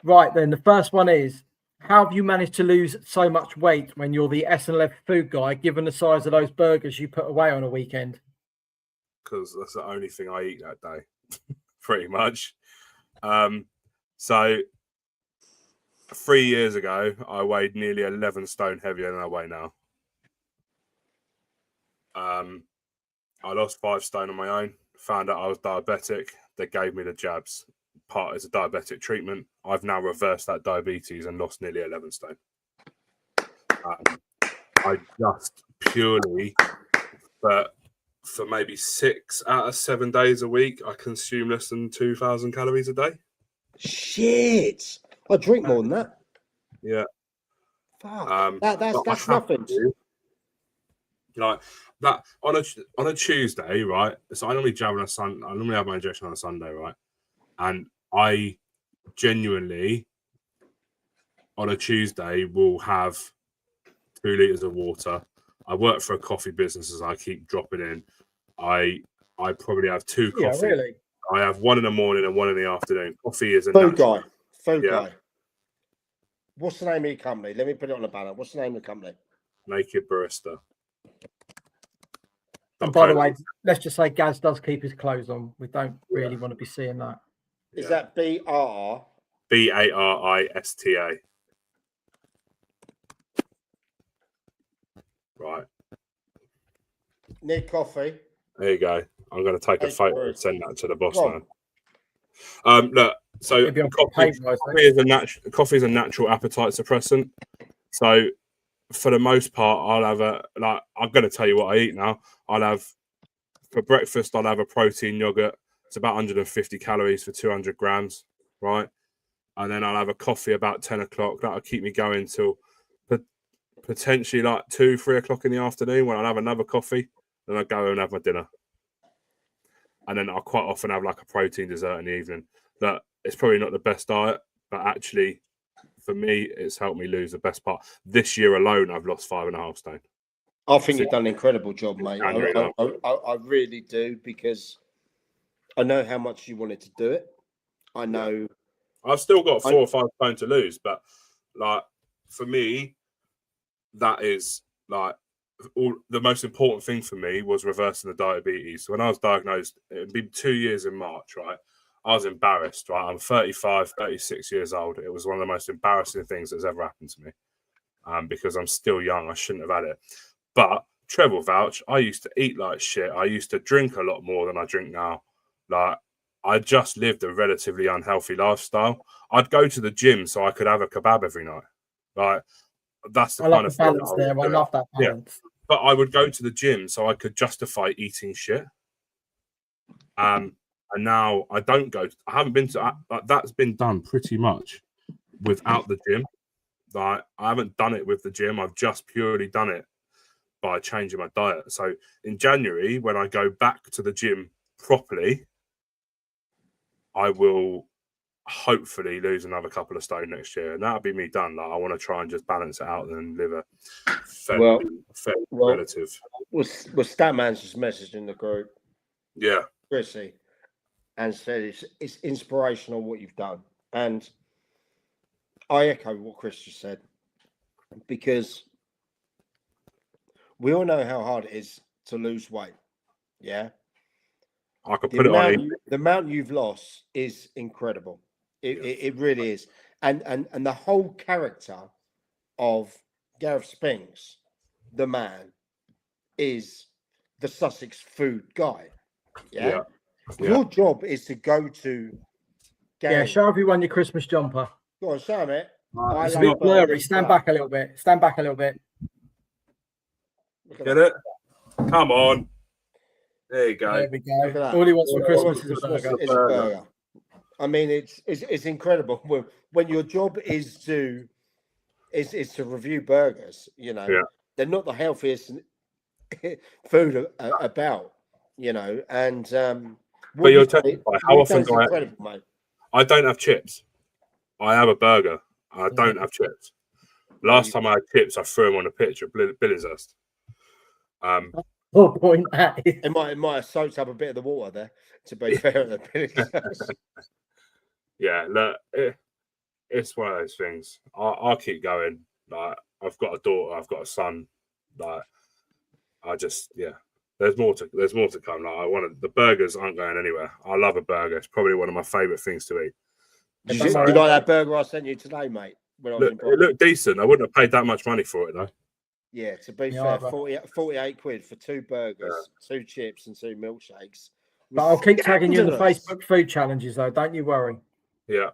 Right, then the first one is, how have you managed to lose so much weight when you're the SNLF food guy, given the size of those burgers you put away on a weekend? Because that's the only thing I eat that day, pretty much. So 3 years ago, I weighed nearly 11 stone heavier than I weigh now. I lost 5 stone on my own. Found out I was diabetic. They gave me the jabs. Part as a diabetic treatment. I've now reversed that diabetes and lost nearly 11 stone. I just purely, but for maybe 6 out of 7 days a week, I consume less than 2,000 calories a day. Shit! I drink more than that. Yeah. Fuck. That's nothing. Like that on a Tuesday, right? So I normally jab on a Sunday. I normally have my injection on a Sunday, right? And I genuinely on a Tuesday will have 2 liters of water. I work for a coffee business, as I keep dropping in. I probably have 2 coffees. Yeah, really? I have 1 in the morning and 1 in the afternoon. Coffee is a food natural. guy. Food guy. What's the name of your company? Let me put it on the banner. What's the name of the company? Naked Barista. And by the way, let's just say Gaz does keep his clothes on. We don't really want to be seeing that. Is that BRR? BARISTA. Right. Need coffee. There you go. I'm going to take a photo and send that to the boss man. Look, so coffee is a natural appetite suppressant. So for the most part, I'll have I'm going to tell you what I eat now. For breakfast, I'll have a protein yogurt. It's about 150 calories for 200 grams, right? And then I'll have a coffee about 10 o'clock. That'll keep me going till potentially like 2, 3 o'clock in the afternoon, when I'll have another coffee. Then I'll go and have my dinner. And then I'll quite often have like a protein dessert in the evening. That it's probably not the best diet, but actually, for me, it's helped me lose the best part. This year alone, I've lost 5.5 stone. I think you've done an incredible job, mate. I really do, because I know how much you wanted to do it. I know. I've still got 4 or 5 stone to lose, but like for me, that is like the most important thing for me was reversing the diabetes. So when I was diagnosed, it'd been 2 years in March, right? I was embarrassed, right? I'm 35, 36 years old. It was one of the most embarrassing things that's ever happened to me, because I'm still young. I shouldn't have had it. But Trevor vouch, I used to eat like shit. I used to drink a lot more than I drink now. Like, I just lived a relatively unhealthy lifestyle. I'd go to the gym so I could have a kebab every night. Like, that's the kind of balance there. I love that balance. Yeah. But I would go to the gym so I could justify eating shit. And now I don't go. I haven't been to. That's been done pretty much without the gym. Like, I haven't done it with the gym. I've just purely done it by changing my diet. So in January, when I go back to the gym properly, I will hopefully lose another couple of stone next year, and that'll be me done. Like, I want to try and just balance it out and live a fairly relative. Was Statman's just messaged in the group? Yeah, Chrissy, and said it's inspirational what you've done, and I echo what Chris just said, because we all know how hard it is to lose weight. Yeah, I could put it on. The amount you've lost is incredible. It really is, and the whole character of Gareth Spinks, the man, is the Sussex food guy. Yeah. Your job is to go to. Yeah, show everyone your Christmas jumper. Go on, show it. It's a bit blurry. Stand back a little bit. Stand back a little bit. Get it? Come on. There you go. There we go. All he wants for Christmas is a burger. I mean, it's incredible when your job is to review burgers. You know, they're not the healthiest food about. You know, and but you're telling me, how often do I don't have chips. I have a burger. I don't have chips. Last time I had chips, I threw them on a pitch at Billinghurst. Point at it might have soaked up a bit of the water there, to be fair. At the yeah, look, it's one of those things. I'll keep going. Like, I've got a daughter, I've got a son. Like, I just, yeah. There's more to come. Like, the burgers aren't going anywhere. I love a burger. It's probably one of my favourite things to eat. Did you like that burger I sent you today, mate? When I was in It looked decent. I wouldn't have paid that much money for it though. Yeah, to be fair, 48 quid for 2 burgers, 2 chips, and 2 milkshakes. But I'll keep tagging you in the Facebook food challenges, though. Don't you worry. Yeah.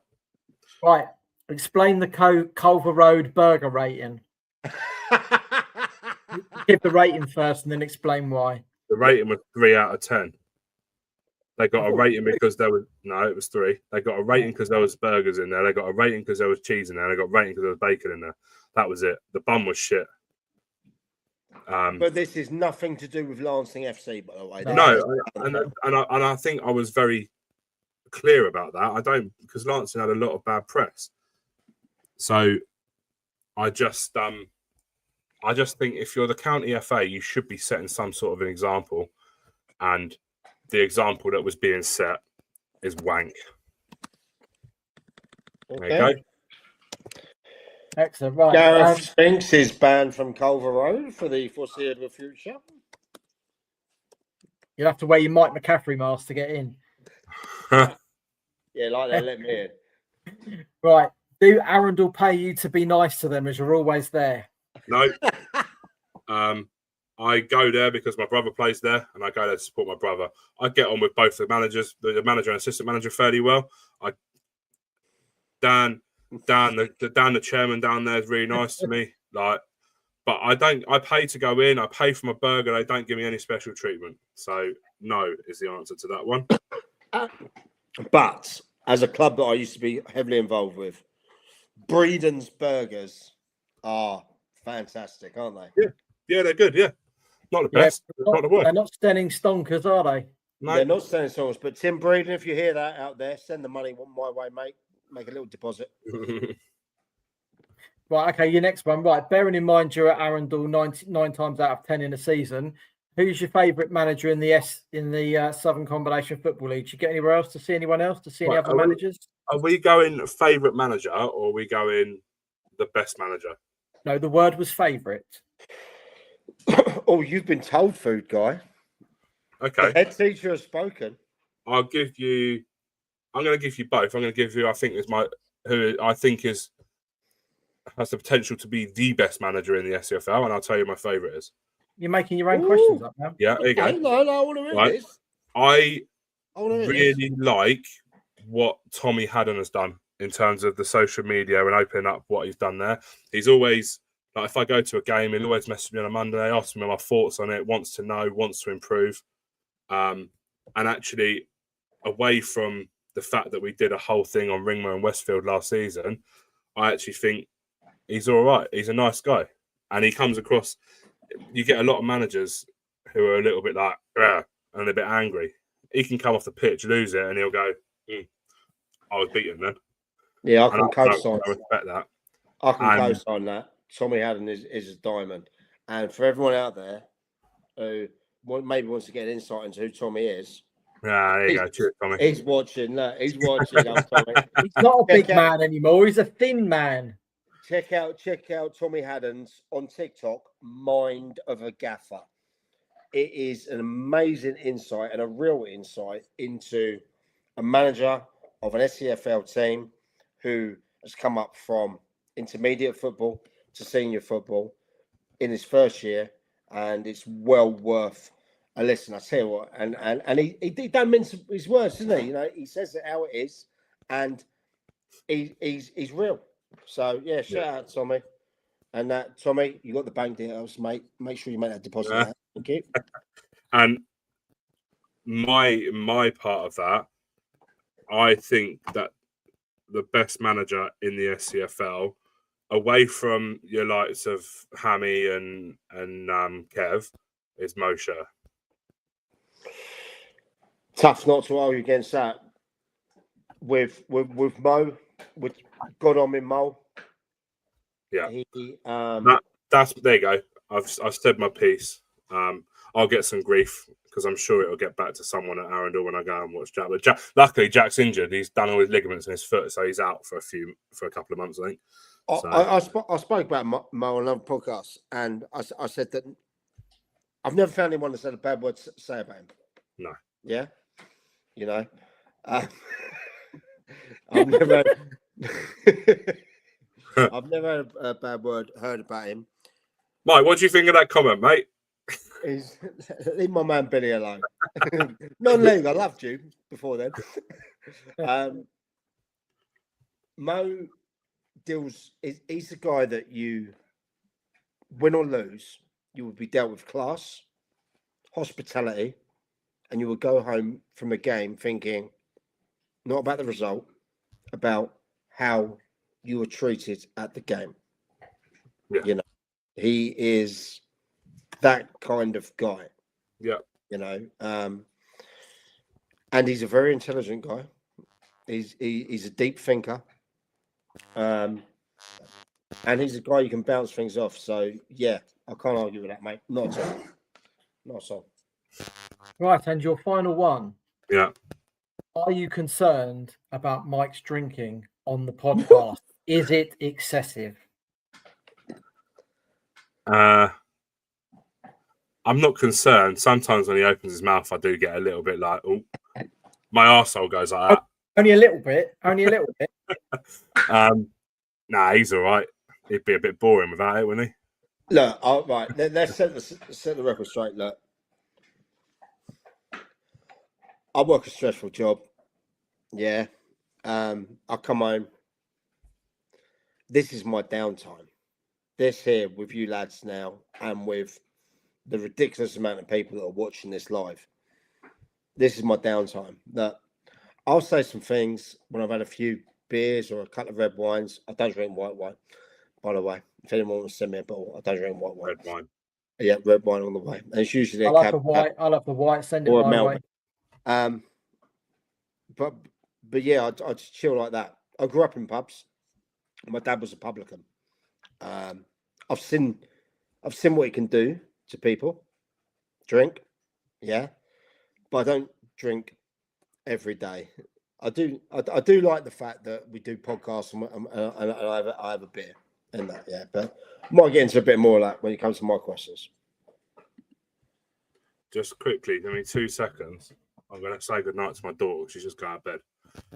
Right. Explain the Culver Road burger rating. Give the rating first, and then explain why. The rating was 3 out of 10. They got a rating because there was it was 3. They got a rating because there was burgers in there. They got a rating because there was cheese in there. They got a rating because there was bacon in there. That was it. The bun was shit. But this is nothing to do with Lancing FC, by the way. And I think I was very clear about that. Because Lancing had a lot of bad press. So I just think if you're the county FA, you should be setting some sort of an example, and the example that was being set is wank. Okay. There you go. Excellent. Right. Gareth Spinks is banned from Culver Road for the foreseeable future. You'll have to wear your Mike McCaffrey mask to get in. Yeah, like that. Let me in. Right. Do Arundel pay you to be nice to them as you're always there? No. I go there because my brother plays there, and I go there to support my brother. I get on with both the managers, the manager and assistant manager, fairly well. Dan, the chairman down there is really nice to me. Like, but I pay to go in. I pay for my burger. They don't give me any special treatment. So no is the answer to that one. But as a club that I used to be heavily involved with, Breeden's burgers are fantastic, aren't they? Yeah, they're good. Yeah, not the best, not the worst. They're not standing stonkers, are they? No, they're not standing stonkers. But Tim Breeden, if you hear that out there, send the money my way, mate. Make a little deposit. Right, okay, your next one. Right, bearing in mind you're at Arundel 9 times out of 10 in a season, who's your favourite manager in the Southern Combination Football League? Do you get anywhere else to see anyone else? To see any other managers? Are we going favourite manager, or are we going the best manager? No, the word was favourite. Oh, you've been told, food guy. Okay. The head teacher has spoken. I'm going to give you both. I'm going to give you, who I think has the potential to be the best manager in the SCFL, and I'll tell you my favourite is. You're making your own questions up now. Yeah, there you go. No, I want to hear this. I really like what Tommy Haddon has done in terms of the social media and opening up what he's done there. He's always, like, if I go to a game, he'll always message me on a Monday, ask me my thoughts on it, wants to know, wants to improve. And actually, away from the fact that we did a whole thing on Ringmer and Westfield last season, I actually think he's all right. He's a nice guy. And he comes across, you get a lot of managers who are a little bit like, and a bit angry. He can come off the pitch, lose it, and he'll go, I was beaten then. Yeah, I can co-sign. I respect that. I can co-sign that. Tommy Haddon is a diamond. And for everyone out there who maybe wants to get an insight into who Tommy is, there you go. Cheers, Tommy. He's watching. Look, he's watching. Tommy. He's not a big man anymore. He's a thin man. Check out Tommy Haddon's on TikTok, Mind of a Gaffer. It is an amazing insight and a real insight into a manager of an SCFL team who has come up from intermediate football to senior football in his first year, and it's well worth a listen. I tell you what, and he don't mince his words, doesn't he? You know, he says it how it is, and he's real. So yeah, shout out Tommy. And Tommy, you got the bank details, mate. Make sure you make that deposit. Now. Thank you. And my part of that, I think that the best manager in the SCFL, away from your likes of Hammy and Kev, is Moshe. Tough not to argue against that. With Mo, with God on me, Mo. Yeah. He, that's there you go. I've said my piece. I'll get some grief because I'm sure it'll get back to someone at Arundel when I go and watch Jack. But luckily, Jack's injured. He's done all his ligaments in his foot, so he's out for a couple of months, I think. So, I spoke about Mo on another podcast, and I said that I've never found anyone that's had a bad word to say about him. No. Yeah. You know, I've never had a bad word heard about him. Mike, what do you think of that comment, mate? Leave my man Billy alone. Non-league, I loved you before then. Mo deals. He's the guy that you win or lose, you will be dealt with class, hospitality, and you will go home from a game thinking not about the result, about how you were treated at the game. Yeah. You know, he is that kind of guy. Yeah. You know, and he's a very intelligent guy. He's a deep thinker. And he's a guy you can bounce things off. So yeah, I can't argue with that, mate. Not at all. Not at all. Right, and your final one. Yeah. Are you concerned about Mike's drinking on the podcast? Is it excessive? I'm not concerned. Sometimes when he opens his mouth, I do get a little bit like, oh, my arsehole goes like that. Only a little bit. Only a little bit. Nah, he's all right. He'd be a bit boring without it, wouldn't he? Look, right. Let's set the record straight. Look, I work a stressful job. Yeah. I come home. This is my downtime. This here with you lads now, and with the ridiculous amount of people that are watching this live. This is my downtime. That I'll say some things when I've had a few beers or a couple of red wines. I don't drink white wine, by the way. If anyone wants to send me a bottle, I don't drink white wine. Red wine. Yeah, red wine on the way. And it's usually I love the white. I love the white. Send it my way. But yeah, I just chill like that. I grew up in pubs. My dad was a publican. I've seen what he can do to people. Drink, yeah, but I don't drink every day. I do like the fact that we do podcasts and I have a beer and that, yeah. But I might get into a bit more of that when it comes to my questions. Just quickly, give me 2 seconds. I'm going to say goodnight to my daughter. She's just going out of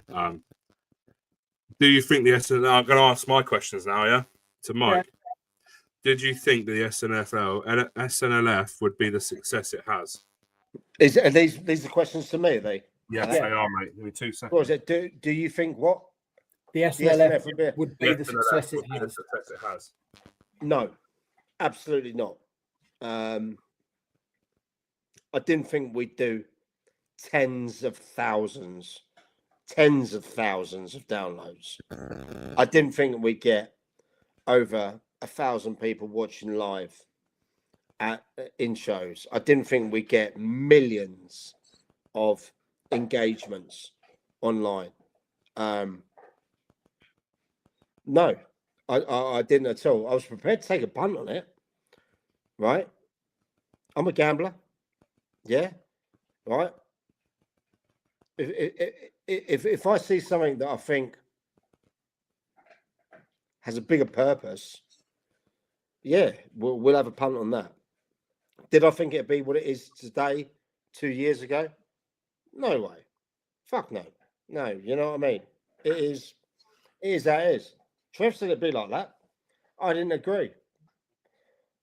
bed. Do you think the SNL... I'm going to ask my questions now, yeah? To Mike. Yeah. Did you think the SNLF would be the success it has? Are these the questions to me, are they? Yes, they are, mate. Give me 2 seconds. What is it? Do you think what? The SNLF would be the success it has? No, absolutely not. I didn't think we'd do tens of thousands of downloads. I didn't think we'd get over 1,000 people watching live in shows. I didn't think we'd get millions of engagements online. No, I didn't at all. I was prepared to take a punt on it, right? I'm a gambler. Yeah, right. If I see something that I think has a bigger purpose, yeah, we'll have a punt on that. Did I think it'd be what it is today, 2 years ago? No way. Fuck no. No, you know what I mean? It is how it is. Trev said it'd be like that. I didn't agree.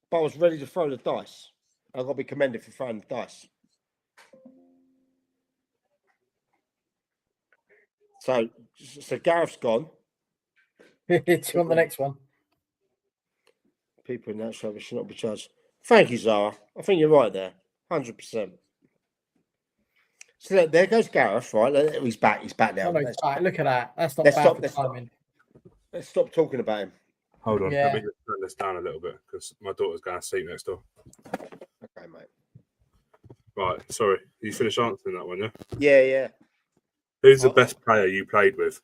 But I was ready to throw the dice. I've got to be commended for throwing the dice. So Gareth's gone. Do you want the next one? People in that show should not be charged. Thank you, Zara. I think you're right there. 100%. So there goes Gareth, right? He's back. He's back now. Oh, no, he's back. Look at that. That's not bad for timing. Let's stop talking about him. Hold on. Let me just turn this down a little bit because my daughter's going to sleep next door. Okay, mate. Right. Sorry. You finished answering that one, yeah? Yeah. Who's the best player you played with?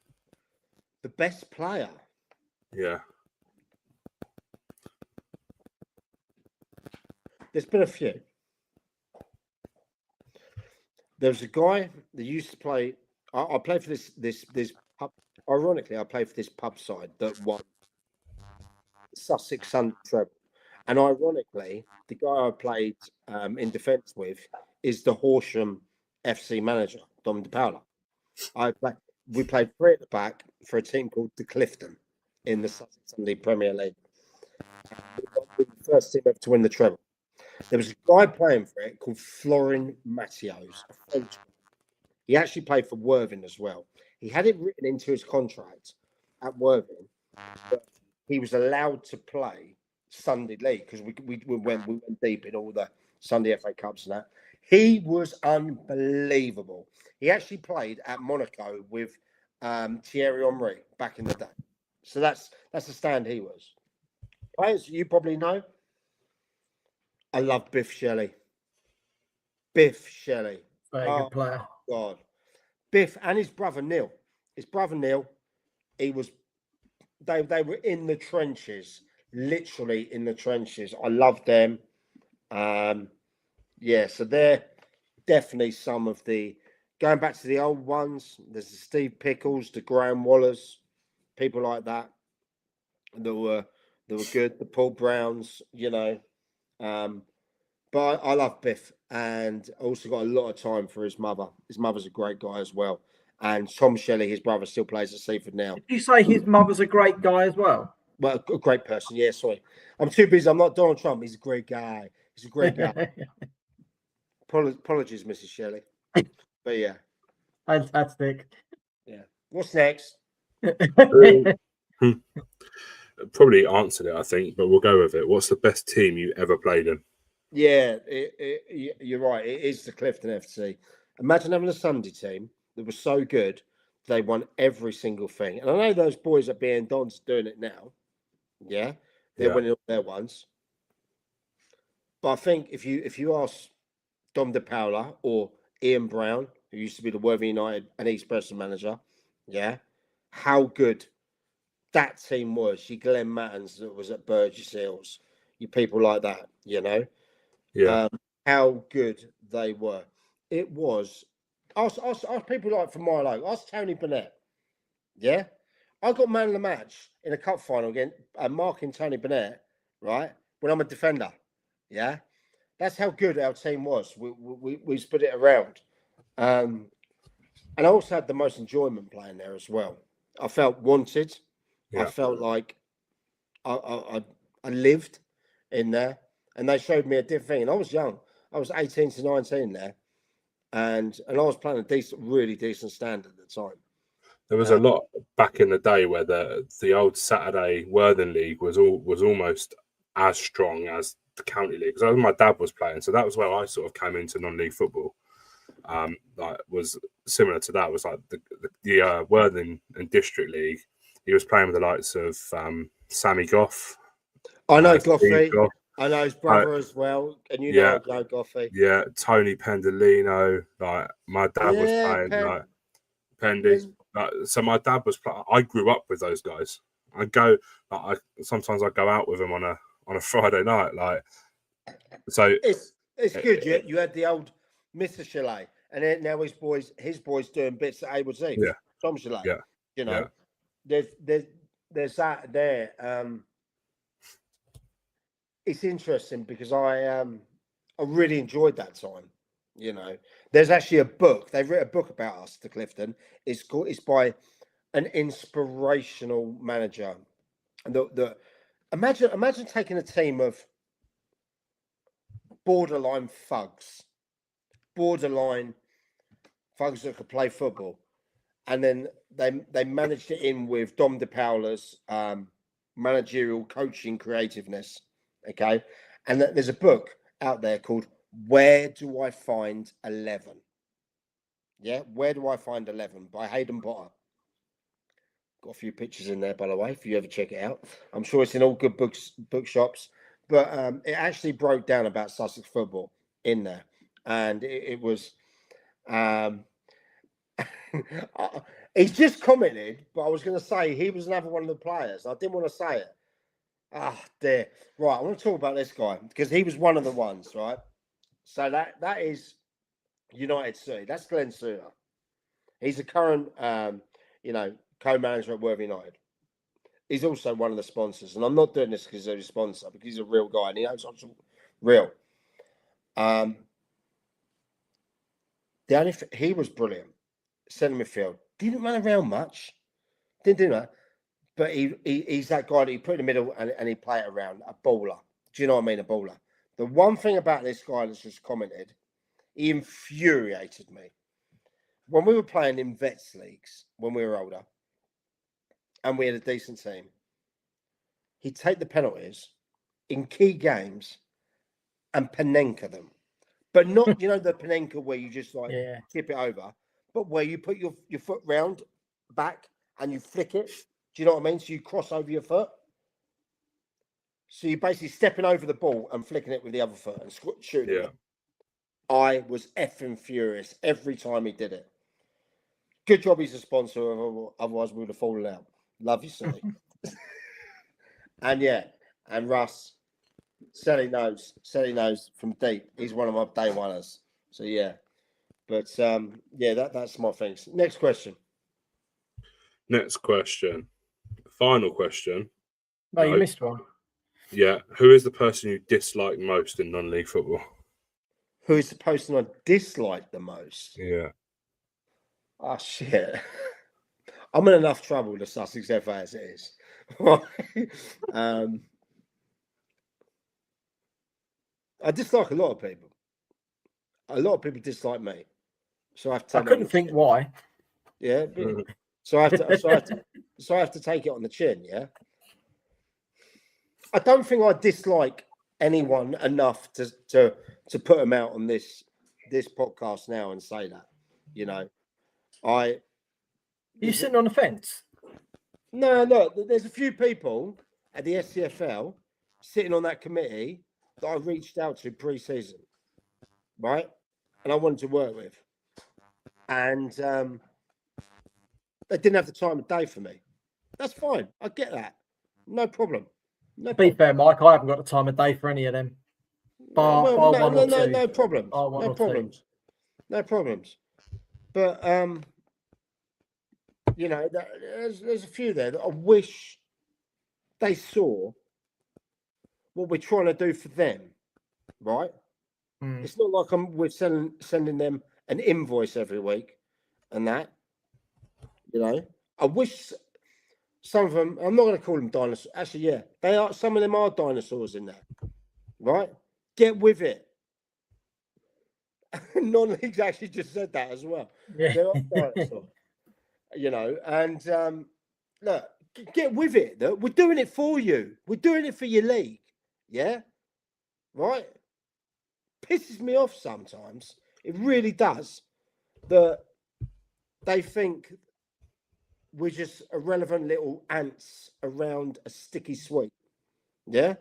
The best player? Yeah. There's been a few. There was a guy that used to play. I played for this pub. Ironically, I played for this pub side that won Sussex Sunday treble. And ironically, the guy I played in defence with is the Horsham FC manager, Dom DePaula. We played 3 at the back for a team called the Clifton in the Sussex Sunday Premier League. We were the first team ever to win the treble. There was a guy playing for it called Florin Matios, a French. He actually played for Worthing as well. He had it written into his contract at Worthing that he was allowed to play Sunday League because we went deep in all the Sunday FA Cups and that. He was unbelievable. He actually played at Monaco with Thierry Henry back in the day. So that's the stand he was. Players you probably know. I love Biff Shelley. Biff Shelley. Very good player. God. Biff and his brother Neil. He was they were in the trenches, literally in the trenches. I love them. Yeah, so they're definitely some of the going back to the old ones. There's the Steve Pickles, the Graham Wallers, people like that that were good. The Paul Browns, you know. But I love Biff, and also got a lot of time for his mother. His mother's a great guy as well. And Tom Shelley, his brother, still plays at Seaford now. Did you say his mother's a great guy as well? Well, a great person. Yeah, sorry. I'm too busy. I'm not Donald Trump. He's a great guy. He's a great guy. Apologies, Mrs. Shelley. But yeah. Fantastic. Yeah. What's next? Probably answered it, I think, but we'll go with it. What's the best team you ever played in? Yeah, you're right. It is the Clifton FC. Imagine having a Sunday team that was so good they won every single thing. And I know those boys at BN Dons doing it now. Yeah, they're winning all their ones. But I think if you ask Dom DePaula or Ian Brown, who used to be the Worthing United and East Preston manager, yeah, how good that team was. You Glenn Mattons that was at Burgess Hills, you people like that, you know. Yeah. How good they were. It was. Ask people like from my life. Ask Tony Burnett. Yeah, I got man of the match in a cup final again, marking Tony Burnett, right? When I'm a defender. Yeah, that's how good our team was. We split it around, and I also had the most enjoyment playing there as well. I felt wanted. Yeah. I felt like I lived in there. And they showed me a different thing. And I was young. I was 18 to 19 there. And I was playing a really decent standard at the time. There was a lot back in the day where the old Saturday Worthing League was almost as strong as the county league. Because my dad was playing, so that was where I sort of came into non-league football. Like was similar to that. It was like the Worthing and District League. He was playing with the likes of Sammy Goff. I know Goffey. I know his brother as well, and you know Joe Goffey. Yeah, Tony Pendolino. Like my dad was playing like Pendy. Like, so my dad was playing. I grew up with those guys. Sometimes I go out with them on a Friday night. Like, so it's good. You had the old Mr. Chalet, and then now his boys doing bits at Haywards Heath. Yeah, Tom Chalet. Yeah, you know, there's that there. It's interesting because I really enjoyed that time. You know, there's actually a book. They've written a book about us, the Clifton. It's by an inspirational manager. And imagine taking a team of borderline thugs that could play football, and then they managed it in with Dom DePaula's managerial coaching creativeness. Okay, and there's a book out there called "Where Do I Find 11?" Yeah, "Where Do I Find 11?" by Hayden Potter. Got a few pictures in there, by the way, if you ever check it out. I'm sure it's in all good bookshops. But it actually broke down about Sussex football in there, and it was. He's just commented, but I was going to say he was another one of the players. I didn't want to say it. Ah, dear. Right, I want to talk about this guy because he was one of the ones, right? So that is United City. That's Glenn Suter. He's a current, co-manager at Worthing United. He's also one of the sponsors, and I'm not doing this because he's a sponsor, because he's a real guy and he knows what's real. He was brilliant. Centre midfield. Didn't run around much. Didn't do that. But he's that guy that you put in the middle and he play it around. A baller. Do you know what I mean? A baller. The one thing about this guy that's just commented, he infuriated me. When we were playing in vets leagues, when we were older, and we had a decent team, he'd take the penalties in key games and Panenka them. But not, the Panenka where you just tip it over, but where you put your foot round back and you flick it. Do you know what I mean? So you cross over your foot. So you're basically stepping over the ball and flicking it with the other foot and shooting it. I was effing furious every time he did it. Good job he's a sponsor, otherwise we would have fallen out. Love you, Sonny. And Russ, Sally knows from deep. He's one of my day oneers. So that's my things. Next question. Final question. No, you missed one. Yeah. Who is the person you dislike most in non-league football? Who is the person I dislike the most? Yeah. Oh, shit. I'm in enough trouble with the Sussex FA as it is. I dislike a lot of people. A lot of people dislike me. So I couldn't think why. Yeah. So I have to take it on the chin, yeah? I don't think I dislike anyone enough to put them out on this podcast now and say that, You sitting on the fence? No, look, there's a few people at the SCFL sitting on that committee that I reached out to pre-season, right? And I wanted to work with. And they didn't have the time of day for me. That's fine. I get that. No problem. To be fair, Mike, I haven't got the time of day for any of them. No problems. No problems. But there's a few there that I wish they saw what we're trying to do for them, right? It's not like we're sending them an invoice every week and that, I wish some of them, I'm not going to call them dinosaurs. Actually, yeah, they are. Some of them are dinosaurs in there, right? Get with it. Non-leagues actually just said that as well. Yeah. They're not dinosaurs, and look, get with it. Though. We're doing it for you. We're doing it for your league. Yeah, right. Pisses me off sometimes. It really does. That they think we're just irrelevant little ants around a sticky sweet. Yeah.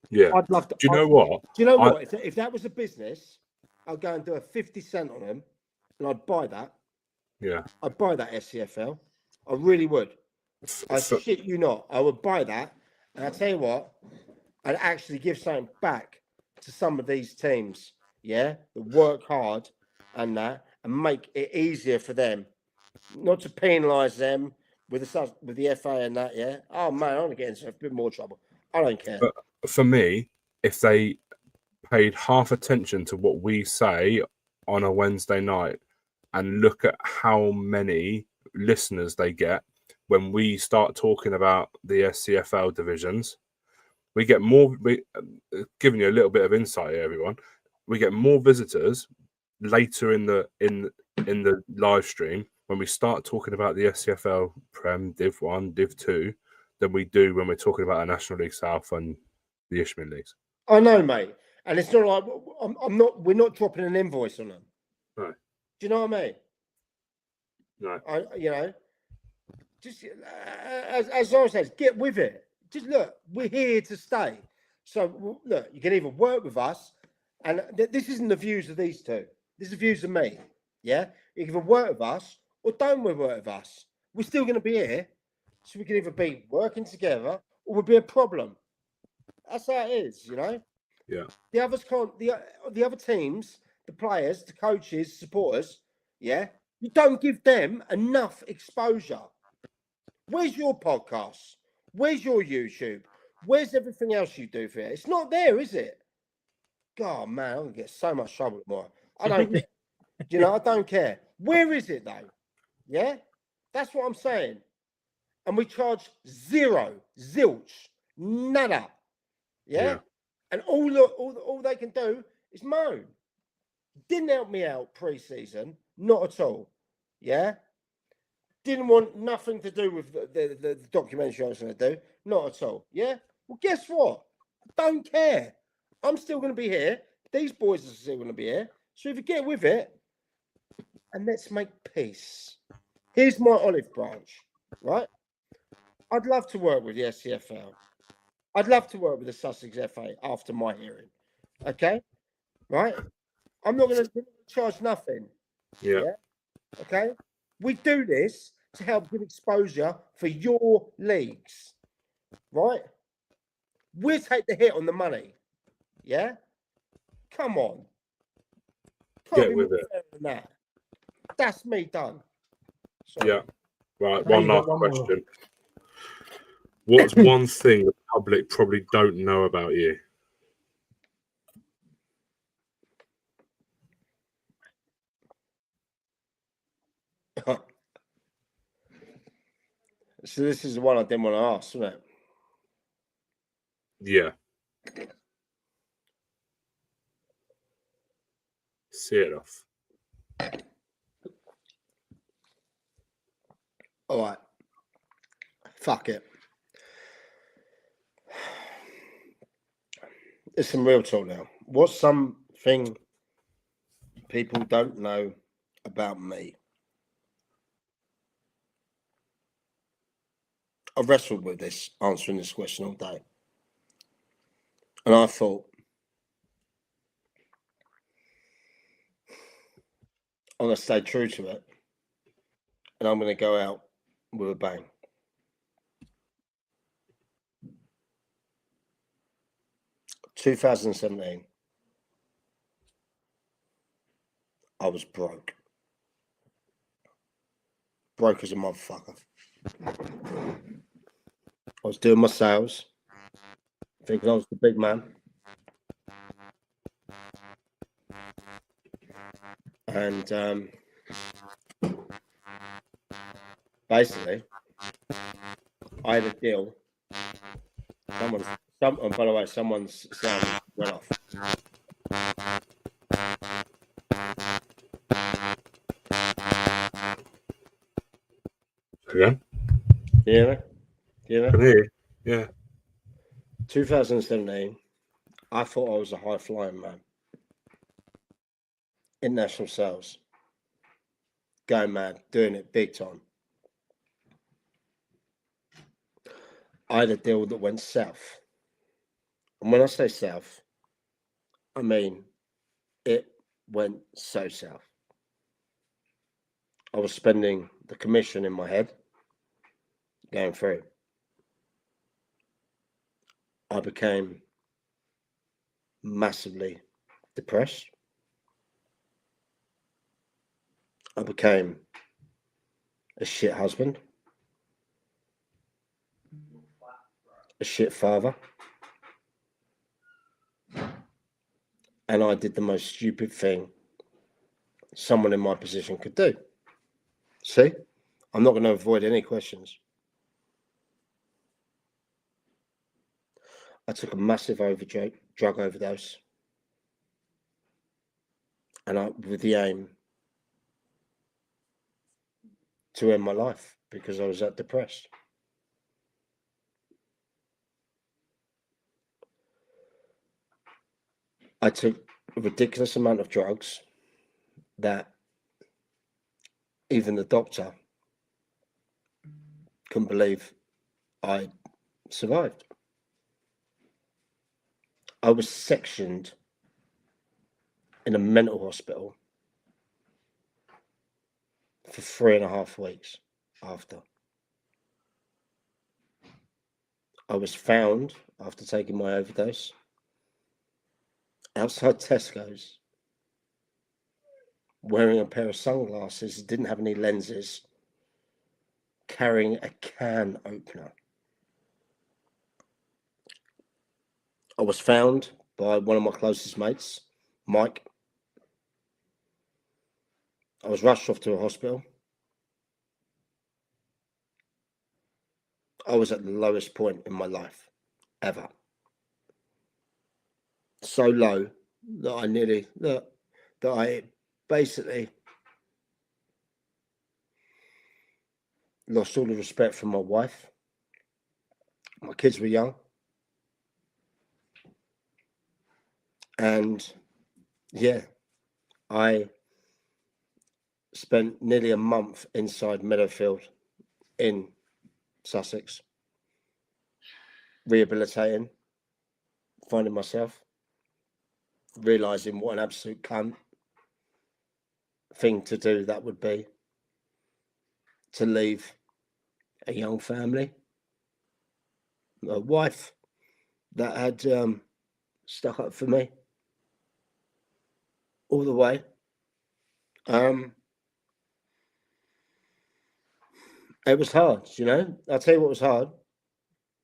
Yeah. I'd love to. Do you know what? Do you know what? If that was a business, I'd go and do a 50 cent on them, and I'd buy that. Yeah. I'd buy that SCFL. I really would. I shit you not. I would buy that, and I tell you what, I'd actually give something back to some of these teams. Yeah, that work hard and that, and make it easier for them, not to penalise them with the FA and that. Yeah. Oh man, I'm gonna get into a bit more trouble. I don't care. But for me, if they paid half attention to what we say on a Wednesday night and look at how many listeners they get when we start talking about the SCFL divisions, we get more. Giving you a little bit of insight here, everyone. We get more visitors later in the live stream when we start talking about the SCFL Prem, Div 1, Div 2 than we do when we're talking about the National League South and the Isthmian leagues. I know, mate, and it's not like I'm not. We're not dropping an invoice on them. No. Do you know what I mean? No. Just as Zara says, get with it. Just look, we're here to stay. So look, you can either work with us, and this isn't the views of these two. This is the views of me. Yeah, you can either work with us or don't work with us. We're still going to be here, so we can either be working together or we'll be a problem. That's how it is, Yeah. The others can't. The other teams, the players, the coaches, supporters. Yeah, you don't give them enough exposure. Where's your podcast? Where's your YouTube? Where's everything else you do for it? It's not there, is it? God, man, I'm gonna get so much trouble tomorrow. I don't care. You know, I don't care. Where is it though? Yeah, that's what I'm saying. And we charge zero, zilch, nada. Yeah, and all they can do is moan. Didn't help me out pre-season, not at all. Yeah, didn't want nothing to do with the documentary I was going to do, not at all. Yeah, well, guess what? I don't care. I'm still going to be here. These boys are still going to be here. So if you get with it, and let's make peace. Here's my olive branch, right? I'd love to work with the SCFL. I'd love to work with the Sussex FA after my hearing. Okay, right? I'm not going to charge nothing. Yeah. Okay. We do this to help give exposure for your leagues, right? We'll take the hit on the money. Yeah. Come on. Can't Get be with more it. fair than that. That's me done. Sorry. Yeah. Right. Now One you got last one more. question. What's one thing the public probably don't know about you? So this is the one I didn't want to ask, wasn't it? Yeah. See it off. All right. Fuck it. It's some real talk now. What's something people don't know about me? I wrestled with this, answering this question all day. And I thought, I'm going to stay true to it. And I'm going to go out with a bang. "2017, I was broke. Broke as a motherfucker. I was doing my sales, thinking I was the big man. And basically, I had a deal. By the way, someone's sound went off. Yeah. You hear me? You hear Can me? hear you. Yeah. 2017, I thought I was a high flying man. International sales. Going mad, doing it big time. I had a deal that went south. And when I say south, I mean it went so south. I was spending the commission in my head, going through. I became massively depressed. I became a shit husband, a shit father, and I did the most stupid thing someone in my position could do. See, I'm not going to avoid any questions. I took a massive drug overdose, and with the aim to end my life because I was that depressed. I took a ridiculous amount of drugs that even the doctor couldn't believe I survived. I was sectioned in a mental hospital for 3.5 weeks after. I was found after taking my overdose outside Tesco's, wearing a pair of sunglasses, didn't have any lenses, carrying a can opener. I was found by one of my closest mates, Mike. I was rushed off to a hospital. I was at the lowest point in my life ever. So low that I basically lost all the respect from my wife. My kids were young. And yeah, I spent nearly a month inside Meadowfield in Sussex, rehabilitating, finding myself, realising what an absolute cunt thing to do that would be, to leave a young family, a wife that had stuck up for me all the way. It was hard, you know. I'll tell you what was hard.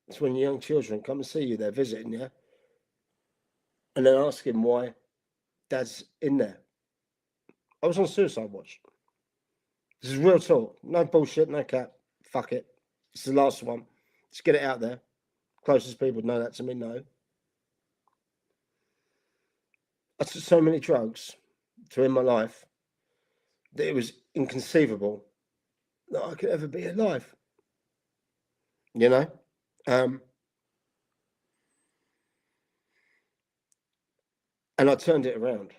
It's when young children come and see you, they're visiting you, and then asking why dad's in there. I was on suicide watch. This is real talk. No bullshit, no cap. Fuck it. It's the last one. Let's get it out there. Closest people know that to me know. I took so many drugs to end my life that it was inconceivable that I could ever be alive. You know? And I turned it around.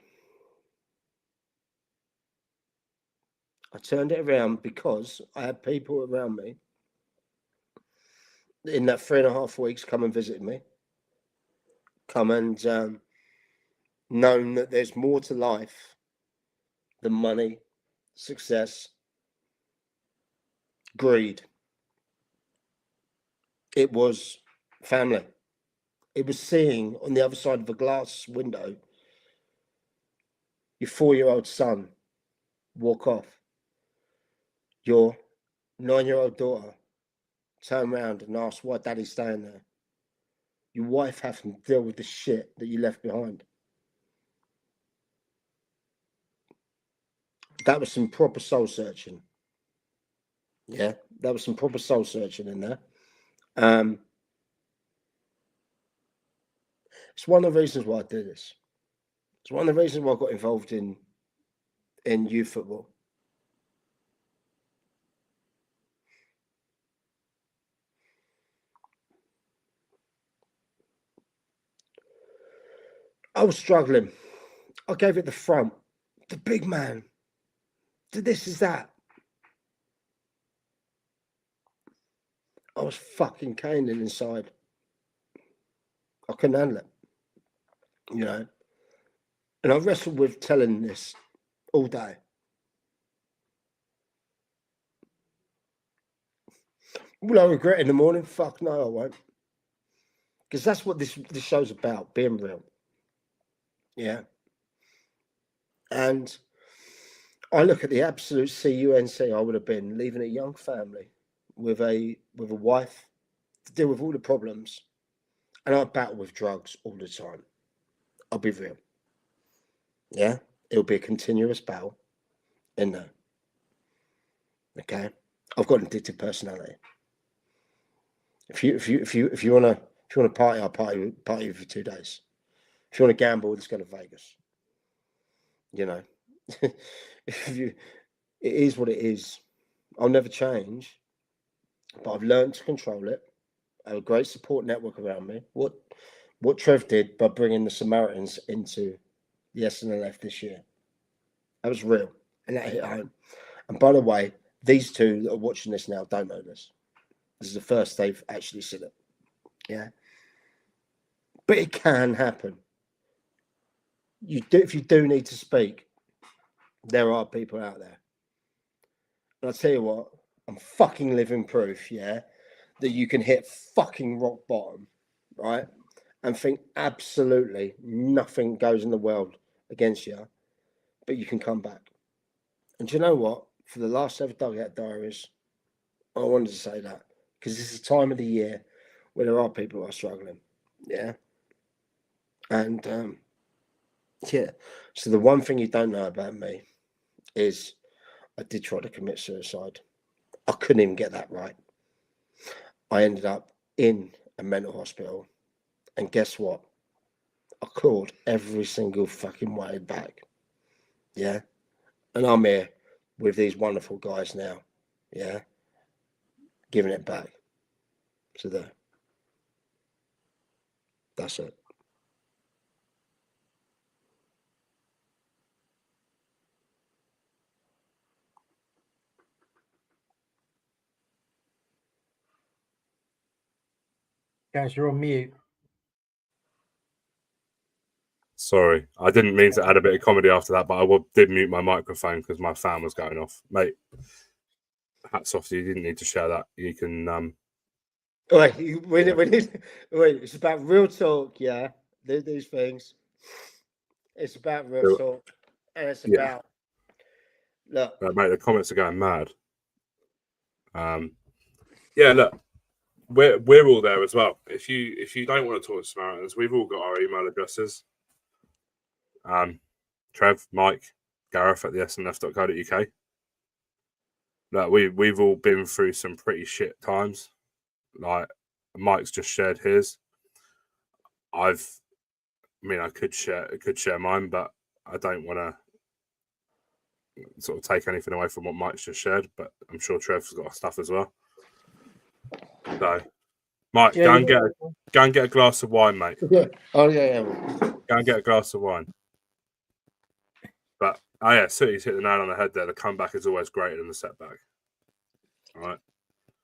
I turned it around because I had people around me in that 3.5 weeks come and visit me, come and known that there's more to life than money, success, greed. It was family. It was seeing on the other side of a glass window your 4-year-old son walk off, your 9-year-old daughter turn around and ask why daddy's staying there, your wife having to deal with the shit that you left behind. That was some proper soul searching. Yeah, that was some proper soul searching in there. It's one of the reasons why I do this. It's one of the reasons why I got involved in youth football. I was struggling. I gave it the front, the big man, the this is that. I was fucking caning inside. I couldn't handle it, you know. And I wrestled with telling this all day. Will I regret in the morning? Fuck no, I won't. Because that's what this show's about, being real. Yeah. And I look at the absolute CUNC I would have been, leaving a young family with a wife to deal with all the problems. And I battle with drugs all the time. I'll be real. Yeah. It'll be a continuous battle in there. Okay. I've got an addictive personality. If you wanna party, I'll party for 2 days. If you want to gamble, let's go to Vegas. You know, it is what it is. I'll never change, but I've learned to control it. I have a great support network around me. What Trev did by bringing the Samaritans into the SNLF this year, that was real, and that hit home. And by the way, these two that are watching this now don't know this. This is the first they've actually seen it. Yeah, but it can happen. If you do need to speak, there are people out there. And I'll tell you what, I'm fucking living proof, yeah, that you can hit fucking rock bottom, right? and think absolutely nothing goes in the world against you, but you can come back. And do you know what? For the last ever Dugout Diaries, I wanted to say that because this is a time of the year where there are people who are struggling. Yeah. And yeah. So the one thing you don't know about me is I did try to commit suicide. I couldn't even get that right. I ended up in a mental hospital. And guess what? I clawed every single fucking way back. Yeah. And I'm here with these wonderful guys now. Yeah. Giving it back. So there. That's it. Guys, you're on mute. Sorry, I didn't mean to add a bit of comedy after that, but I did mute my microphone because my fan was going off. Mate, hats off to you. You didn't need to share that. You can... Wait, it's about real talk, yeah. These things. It's about real talk. And it's about... Look. Mate, the comments are going mad. Yeah, look. We're all there as well. If you don't want to talk to Samaritans, we've all got our email addresses. Trev, Mike, Gareth at the snlf.co.uk. Like we've all been through some pretty shit times. Like Mike's just shared his. I could share mine, but I don't want to sort of take anything away from what Mike's just shared. But I'm sure Trev's got stuff as well. So, Mike, go and get a glass of wine, mate. Yeah. Oh yeah. Go and get a glass of wine. But City's hit the nail on the head there. The comeback is always greater than the setback. All right.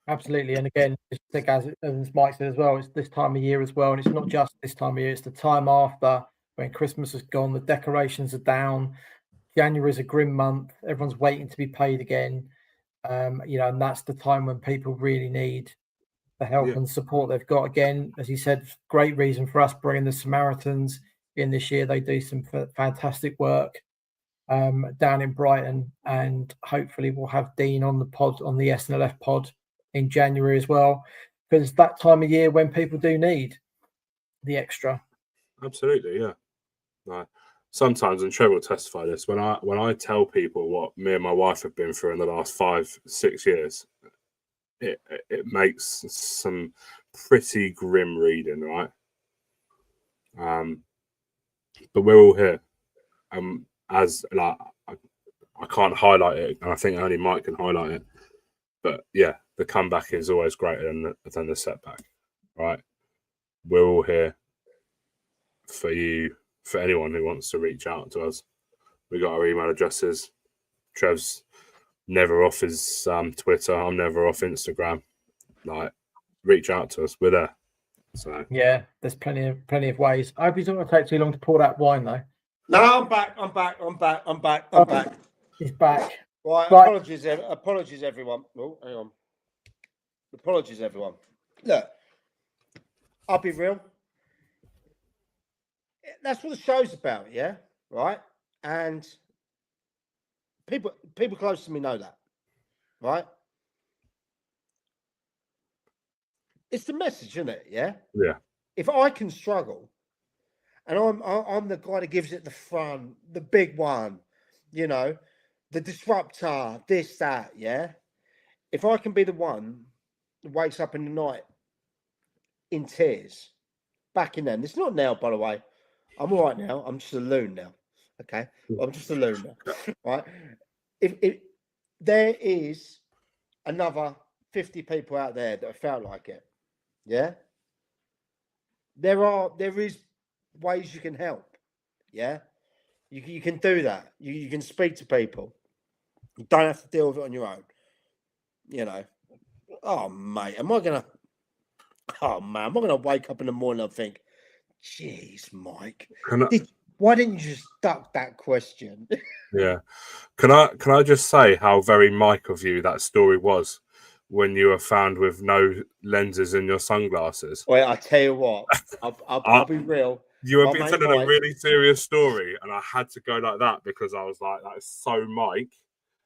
Absolutely. And again, as Mike said as well, it's this time of year as well. And it's not just this time of year, it's the time after when Christmas is gone, the decorations are down. January is a grim month. Everyone's waiting to be paid again. And that's the time when people really need the help and support they've got. Again, as he said, great reason for us bringing the Samaritans in this year. They do some fantastic work down in Brighton, and hopefully we'll have Dean on the pod, on the SNLF pod in January as well, because it's that time of year when people do need the extra. Absolutely, yeah. Right. Sometimes, and Trevor will testify this, when I tell people what me and my wife have been through in the last 5-6 years, it makes some pretty grim reading, right? But we're all here. As like I can't highlight it, and I think only Mike can highlight it. But yeah, the comeback is always greater than the setback, right? We're all here for you, for anyone who wants to reach out to us. We got our email addresses. Trev's never off his Twitter. I'm never off Instagram. Like, reach out to us. We're there. So yeah, there's plenty of ways. I hope it's not going to take too long to pour that wine though. No, I'm back. He's back. Right, apologies, everyone. Oh, hang on. Apologies, everyone. Look, I'll be real. That's what the show's about, yeah? Right? And people close to me know that, right? It's the message, isn't it? Yeah? Yeah. If I can struggle, and I'm the guy that gives it the front, the big one, the disruptor, this, that, yeah? If I can be the one that wakes up in the night in tears, back in then. It's not now, by the way. I'm all right now. I'm just a loon now. Okay? I'm just a loon now. Right? If there is another 50 people out there that have felt like it, yeah? There is ways you can help. Yeah? You can do that. You can speak to people. You don't have to deal with it on your own. Oh mate, am I gonna wake up in the morning and think, jeez, Mike, why didn't you just duck that question? Yeah. Can I just say how very Mike of you that story was when you were found with no lenses in your sunglasses? Well, I tell you what, I'll be real. You were My mate telling a Mike- really serious story, and I had to go like that because I was like, "That is so Mike."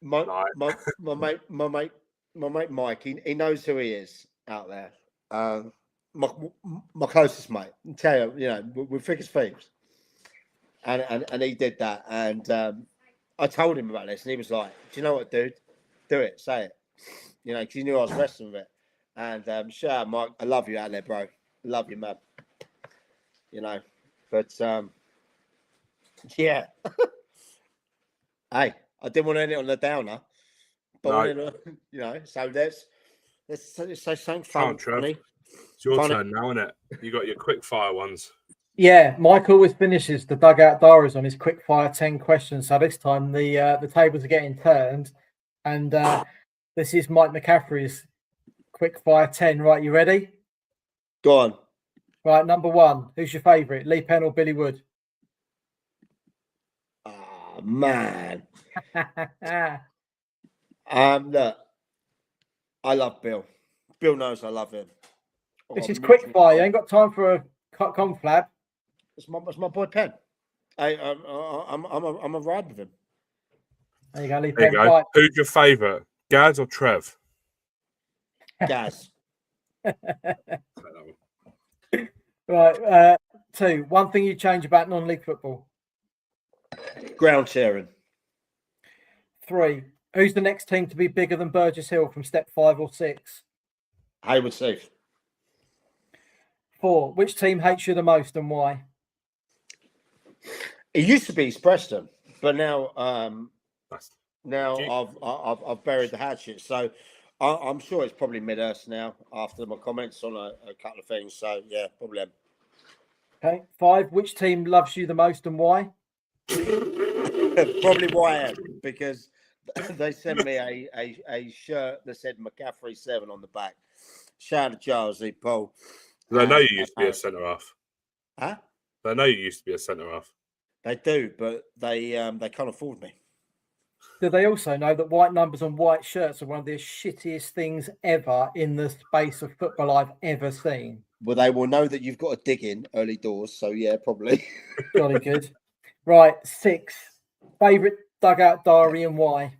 My Like- my mate Mike, he knows who he is out there. My closest mate. I tell you, we're thick as thieves. And he did that, and I told him about this, and he was like, "Do you know what, dude? Do it, say it." Because he knew I was wrestling with it. And shout out, Mike. I love you out there, bro. Love you, man. But yeah. Hey, I didn't want to end it on the downer, but I wanted to, so let's say something fun, funny. It's your Funny. turn now, isn't it? You got your quick fire ones. Yeah, Mike always finishes the Dugout Diaries on his quick fire 10 questions. So this time the tables are getting turned, and this is Mike McCaffrey's quick fire 10. Right, you ready? Go on. Right, number 1. Who's your favourite, Lee Penn or Billy Wood? Oh man. Look, I love Bill. Bill knows I love him. This is quick fire. You ain't got time for a conflab. It's my boy Penn. I'm a ride with him. There you go, Lee There Penn. you go. Right. Who's your favourite, Gaz or Trev? Gaz. Right. 2. One thing you change about non-league football. Ground sharing. 3. Who's the next team to be bigger than Burgess Hill from step 5 or 6? Hayward Safe. 4. Which team hates you the most and why? It used to be East Preston, but now Now I've buried the hatchet. So I'm sure it's probably Midhurst now after my comments on a couple of things. So yeah, probably them. Okay. 5. Which team loves you the most and why? Probably YM, because they sent me a shirt that said McCaffrey 7 on the back. Shout out to Charles E. Paul. I know you used to be a centre half. Huh? I know you used to be a centre half. They do, but they can't afford me. Do they also know that white numbers on white shirts are one of the shittiest things ever in the space of football I've ever seen? Well, they will know that you've got to dig in early doors. So yeah, probably. Jolly good. Right. 6. Favourite Dugout Diary and why?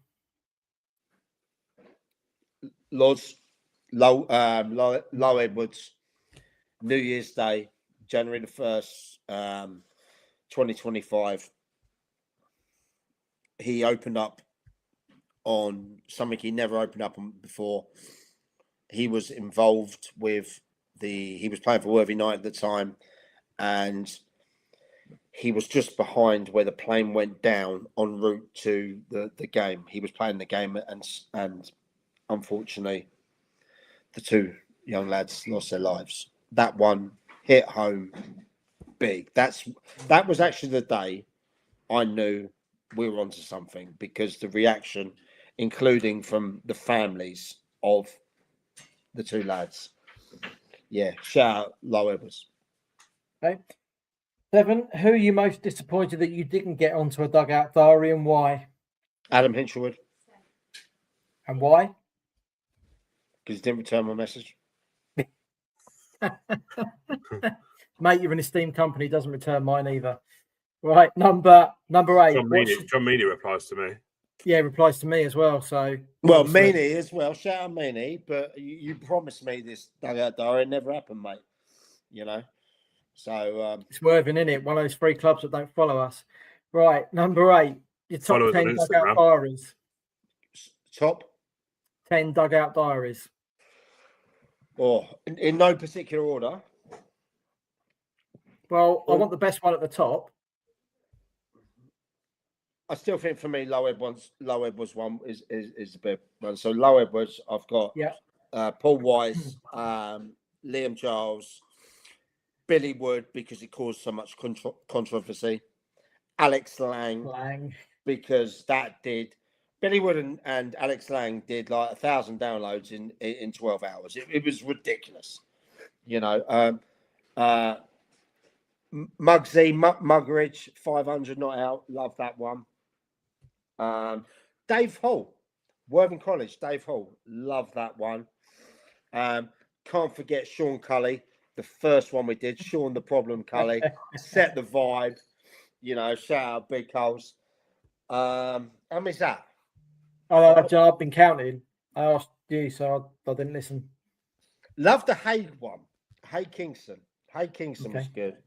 Low Edwards, New Year's Day, January the 1st, 2025. He opened up on something he never opened up on before. He was involved with he was playing for Worthy United at the time, and he was just behind where the plane went down en route to the game. He was playing the game, and unfortunately, the 2 young lads lost their lives. That one hit home big. That was actually the day I knew we were onto something, because the reaction, including from the families of the 2 lads. Yeah, shout out Low Edwards. Okay. 7. Who are you most disappointed that you didn't get onto a Dugout Diary and why? Adam Hinchelwood, And why? because he didn't return my message. Mate, you're an esteemed company, doesn't return mine either. Right, number 8. John Meany replies to me. Yeah, replies to me as well. So Well, Meany as well. Shout out Meany, but you promised me this Dugout Diary. It never happened, mate. So it's Worthing, isn't it? One of those 3 clubs that don't follow us. Right, number 8. Your top Follow us 10 on Dugout Instagram. Diaries. top 10 Dugout Diaries. or in no particular order. Well, I want the best one at the top. I still think for me, Low Edwards one is the big one. So Low Edwards, I've got Paul Weiss, Liam Charles, Billy Wood, because he caused so much controversy. Alex Lang, because that did. Billy Wood and Alex Lang did like 1,000 downloads in 12 hours. It was ridiculous. Muggeridge, 500 not out. Love that one. Dave Hall, Worthing College, Dave Hall. Love that one. Can't forget Sean Cully, the first one we did. Sean the Problem Cully set the vibe. You know, shout out Big Holes. How many's that? I've been counting. I asked you, so I didn't listen. Love the Hague one. Hague Kingston. Hague Kingston was Okay. good.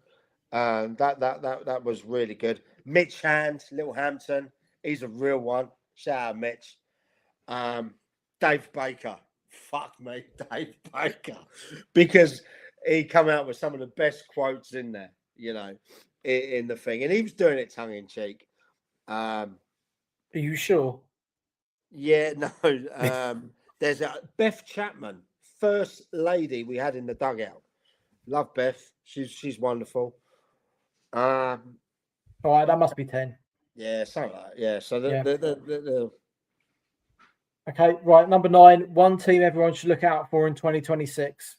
That was really good. Mitch Hand, Little Hampton. He's a real one. Shout out Mitch. Dave Baker. Fuck me, Dave Baker. Because he come out with some of the best quotes in there, you know, in the thing. And he was doing it tongue in cheek. Are you sure? Yeah, no. There's a Beth Chapman, first lady we had in the dugout. Love Beth. She's wonderful. All right, that must be 10. Yeah, something like that. Yeah. So Yeah. the Okay, right. Number 9. One team everyone should look out for in 2026.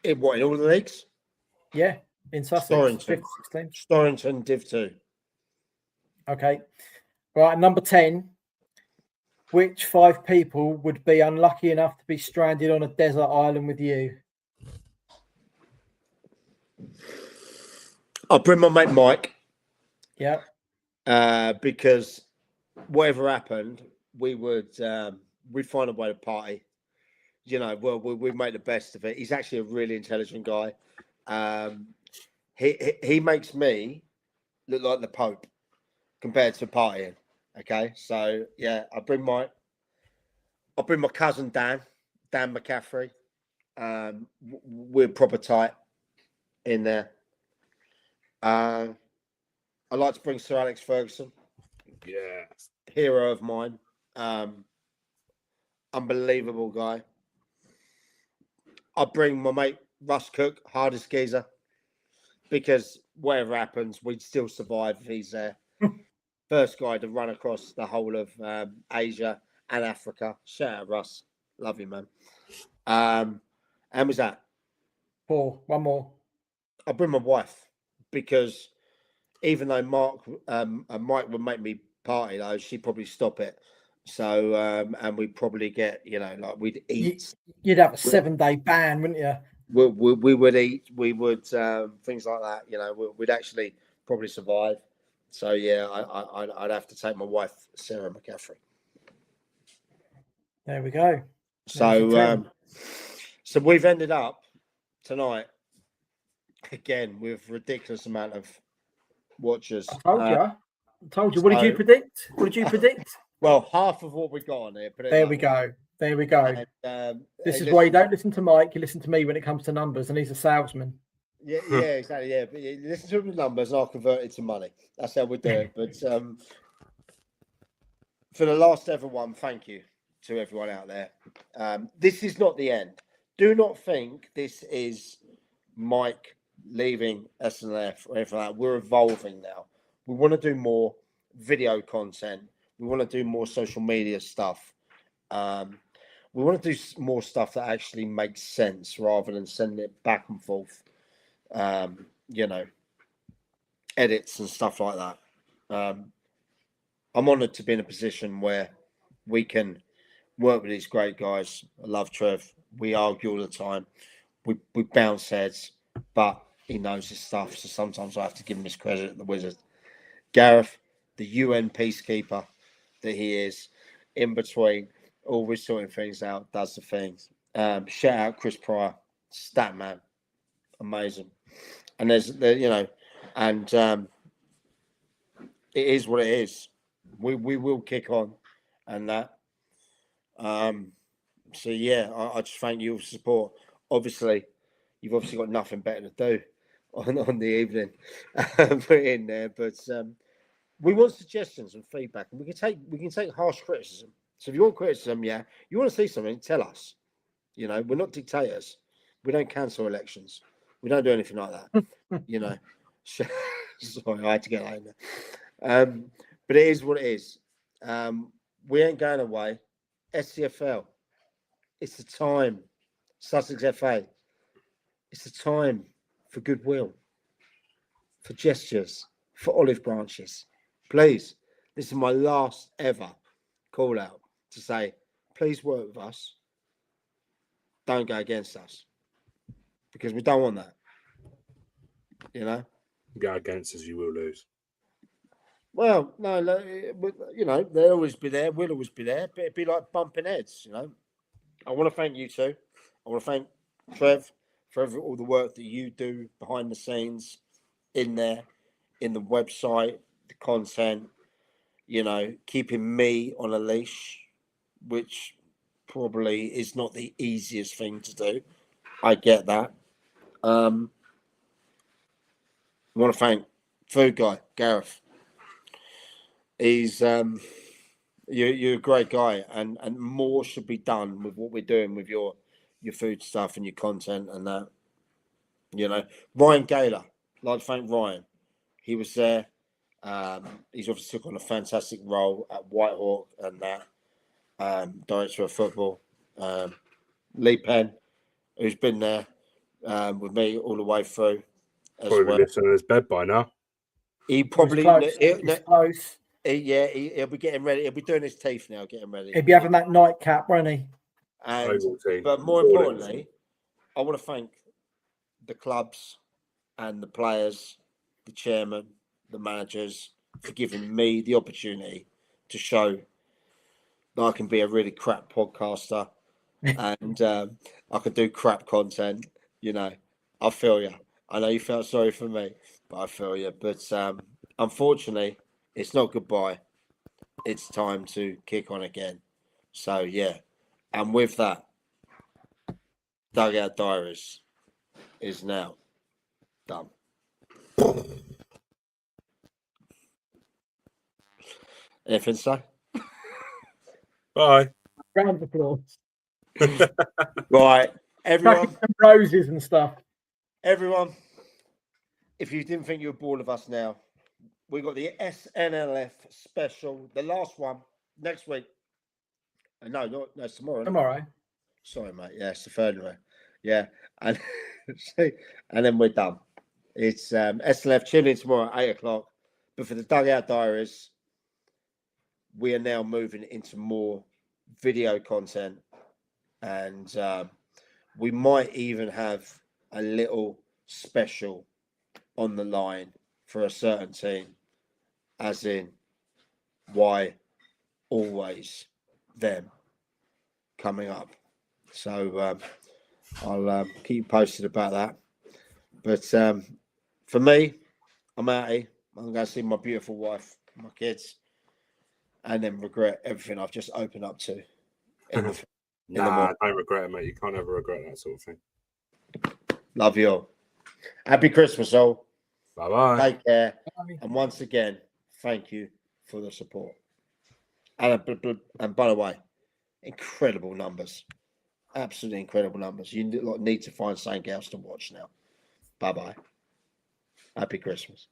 in all the leagues? Yeah, in Sussex. Storrington. 16. Storrington Div 2. Okay. Right, number 10. Which 5 people would be unlucky enough to be stranded on a desert island with you? I'll bring my mate Mike. Yeah. Because whatever happened, we would we'd find a way to party. You know, we'd make the best of it. He's actually a really intelligent guy. He makes me look like the Pope compared to partying. Okay, so yeah, I'll bring my cousin Dan McCaffrey. We're proper tight in there. I like to bring Sir Alex Ferguson. Yeah. Hero of mine. Unbelievable guy. I'll bring my mate Russ Cook, hardest geezer, because whatever happens, we'd still survive if he's there. First guy to run across the whole of Asia and Africa. Shout out Russ. Love you, man. And was that? 4. One more. I'll bring my wife, because even though Mike would make me party, though, she'd probably stop it. So, and we'd probably get, you know, like we'd eat. You'd have a 7-day ban, wouldn't you? We would eat. We would things like that. You know, we'd actually probably survive. So yeah, I'd have to take my wife, Sarah McCaffrey. There we go. So so we've ended up tonight again with ridiculous amount of watchers. I told you. What did you predict? What did you predict? Well, half of what we got on here. There we go. There we go. And, this is why you don't listen to Mike. You listen to me when it comes to numbers, and he's a salesman. Yeah, exactly. Yeah, but you listen to the numbers, and I'll convert it to money. That's how we do it. But for the last ever one, thank you to everyone out there. This is not the end. Do not think this is Mike leaving SNLF or anything like that. We're evolving now. We want to do more video content. We want to do more social media stuff. We want to do more stuff that actually makes sense rather than sending it back and forth. You know, edits and stuff like that. I'm honoured to be in a position where we can work with these great guys. I love Trev. We argue all the time. We bounce heads, but he knows his stuff. So sometimes I have to give him his credit, the wizard. Gareth, the UN peacekeeper that he is, in between, always sorting things out, does the things. Shout out Chris Pryor, stat man, amazing. And you know, and it is what it is. We will kick on, and that. So yeah, I just thank you for support. Obviously, you've obviously got nothing better to do on the evening, put it in there. But we want suggestions and feedback, and we can take harsh criticism. So if you want criticism, you want to see something, tell us. You know, we're not dictators. We don't cancel elections. We don't do anything like that. You know, sorry, I had to get that in there. But it is what it is. We ain't going away. SCFL. It's the time. Sussex FA. It's the time for goodwill, for gestures, for olive branches. Please, this is my last ever call out to say, please work with us. Don't go against us, because we don't want that. You know. Go against us, you will lose. Well, no, you know, they'll always be there. We'll always be there. But it'd be like bumping heads, you know. I want to thank you two. I want to thank Trev for all the work that you do behind the scenes, in there, in the website, the content, you know, keeping me on a leash, which probably is not the easiest thing to do. I get that. I want to thank Food Guy, Gareth. He's you're a great guy, and more should be done with what we're doing with your food stuff and your content and that. You know, Ryan Gaylor, I'd like to thank Ryan. He was there. He's obviously took on a fantastic role at Whitehawk and that. Director of football. Lee Penn, who's been there with me all the way through as Probably well. lives in his bed by now. He probably He's close. He'll be getting ready. He'll be doing his teeth now, getting ready. He'll be having that nightcap, won't he? And, but more importantly, I want to thank the clubs and the players, the chairman, the managers, for giving me the opportunity to show that I can be a really crap podcaster and I can do crap content. You know, I feel you. I know you felt sorry for me, but I feel you. But unfortunately, it's not goodbye. It's time to kick on again. So, yeah. And with that, Dugout Diaries is now done. Anything to say? Bye. Round of applause. Right. Everyone. Some roses and stuff. Everyone, if you didn't think you were bored of us now, we got the SNLF special, the last one, next week. No, it's tomorrow. Tomorrow. Sorry, mate. Yeah, it's the third one. Yeah. And and then we're done. It's SNLF tuning in tomorrow at 8 o'clock. But for the Dugout Diaries, we are now moving into more video content. And we might even have a little special on the line for a certain team, as in why always them, coming up. So I'll keep you posted about that. But for me, I'm out here. I'm going to see my beautiful wife, my kids, and then regret everything I've just opened up to. Nah, don't regret it, mate. You can't ever regret that sort of thing. Love you all. Happy Christmas, all. Bye-bye. Take care. Bye. And once again, thank you for the support. And by the way, incredible numbers. Absolutely incredible numbers. You need to find something else to watch now. Bye-bye. Happy Christmas.